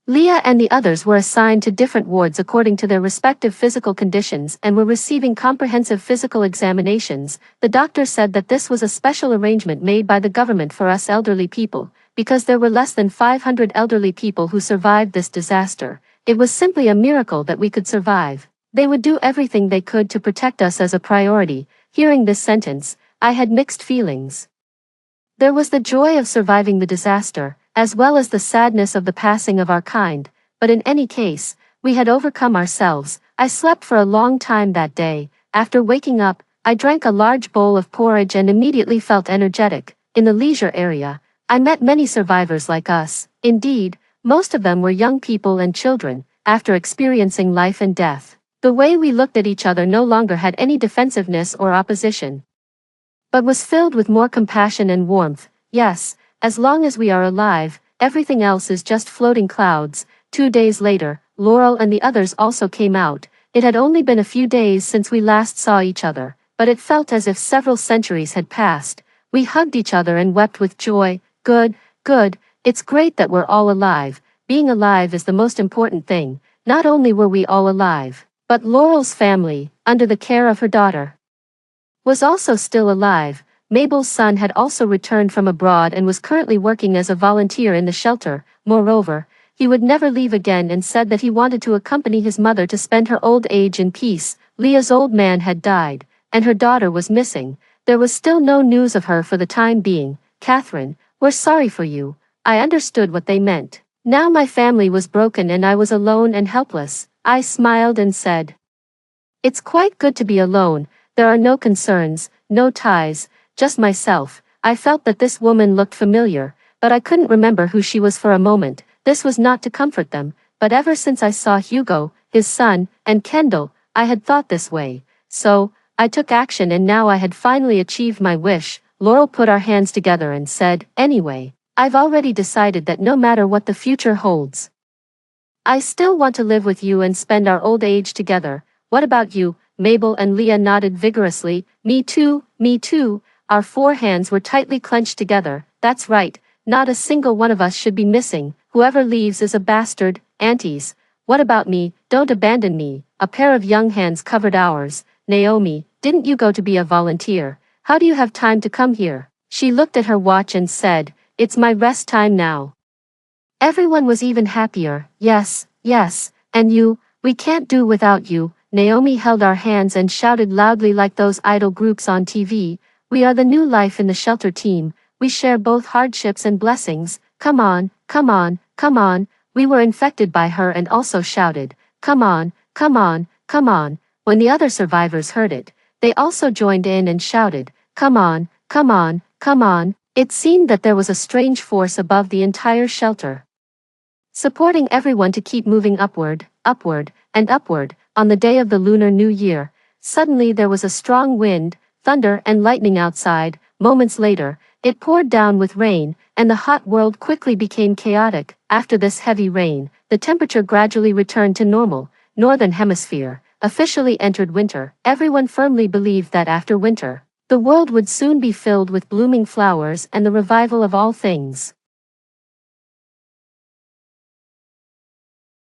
Leah and the others were assigned to different wards according to their respective physical conditions and were receiving comprehensive physical examinations. The doctor said that this was a special arrangement made by the government for us elderly people, because there were less than 500 elderly people who survived this disaster. It was simply a miracle that we could survive. They would do everything they could to protect us as a priority. Hearing this sentence, I had mixed feelings. There was the joy of surviving the disaster, as well as the sadness of the passing of our kind, but in any case, we had overcome ourselves. I slept for a long time that day. After waking up, I drank a large bowl of porridge and immediately felt energetic. In the leisure area, I met many survivors like us. Indeed, most of them were young people and children, after experiencing life and death. The way we looked at each other no longer had any defensiveness or opposition, but was filled with more compassion and warmth. Yes, as long as we are alive, everything else is just floating clouds. 2 days later, Laurel and the others also came out. It had only been a few days since we last saw each other, but it felt as if several centuries had passed. We hugged each other and wept with joy. Good, good, it's great that we're all alive. Being alive is the most important thing. Not only were we all alive, but Laurel's family, under the care of her daughter, was also still alive. Mabel's son had also returned from abroad and was currently working as a volunteer in the shelter. Moreover, he would never leave again and said that he wanted to accompany his mother to spend her old age in peace. Leah's old man had died, and her daughter was missing. There was still no news of her for the time being. Catherine, we're sorry for you. I understood what they meant. Now my family was broken and I was alone and helpless. I smiled and said, "It's quite good to be alone. There are no concerns, no ties, just myself." I felt that this woman looked familiar, but I couldn't remember who she was for a moment. This was not to comfort them, but ever since I saw Hugo, his son, and Kendall, I had thought this way. So, I took action and now I had finally achieved my wish. Laurel put our hands together and said, "Anyway, I've already decided that no matter what the future holds, I still want to live with you and spend our old age together. What about you?" Mabel and Leah nodded vigorously. Me too, me too." Our 4 hands were tightly clenched together. That's right, not a single one of us should be missing. Whoever leaves is a bastard. Aunties, what about me? Don't abandon me. A pair of young hands covered ours. Naomi, didn't you go to be a volunteer? How do you have time to come here? She looked at her watch and said, "It's my rest time now." Everyone was even happier. Yes, yes, and you, we can't do without you. Naomi held our hands and shouted loudly like those idol groups on TV. "We are the new life in the shelter team. We share both hardships and blessings. Come on, come on, come on." We were infected by her and also shouted, "Come on, come on, come on." When the other survivors heard it, they also joined in and shouted, "Come on, come on, come on." It seemed that there was a strange force above the entire shelter, supporting everyone to keep moving upward, upward, and upward. On the day of the Lunar New Year, suddenly there was a strong wind, thunder and lightning outside. Moments later, it poured down with rain, and the hot world quickly became chaotic. After this heavy rain, the temperature gradually returned to normal. Northern Hemisphere officially entered winter. Everyone firmly believed that after winter, the world would soon be filled with blooming flowers and the revival of all things.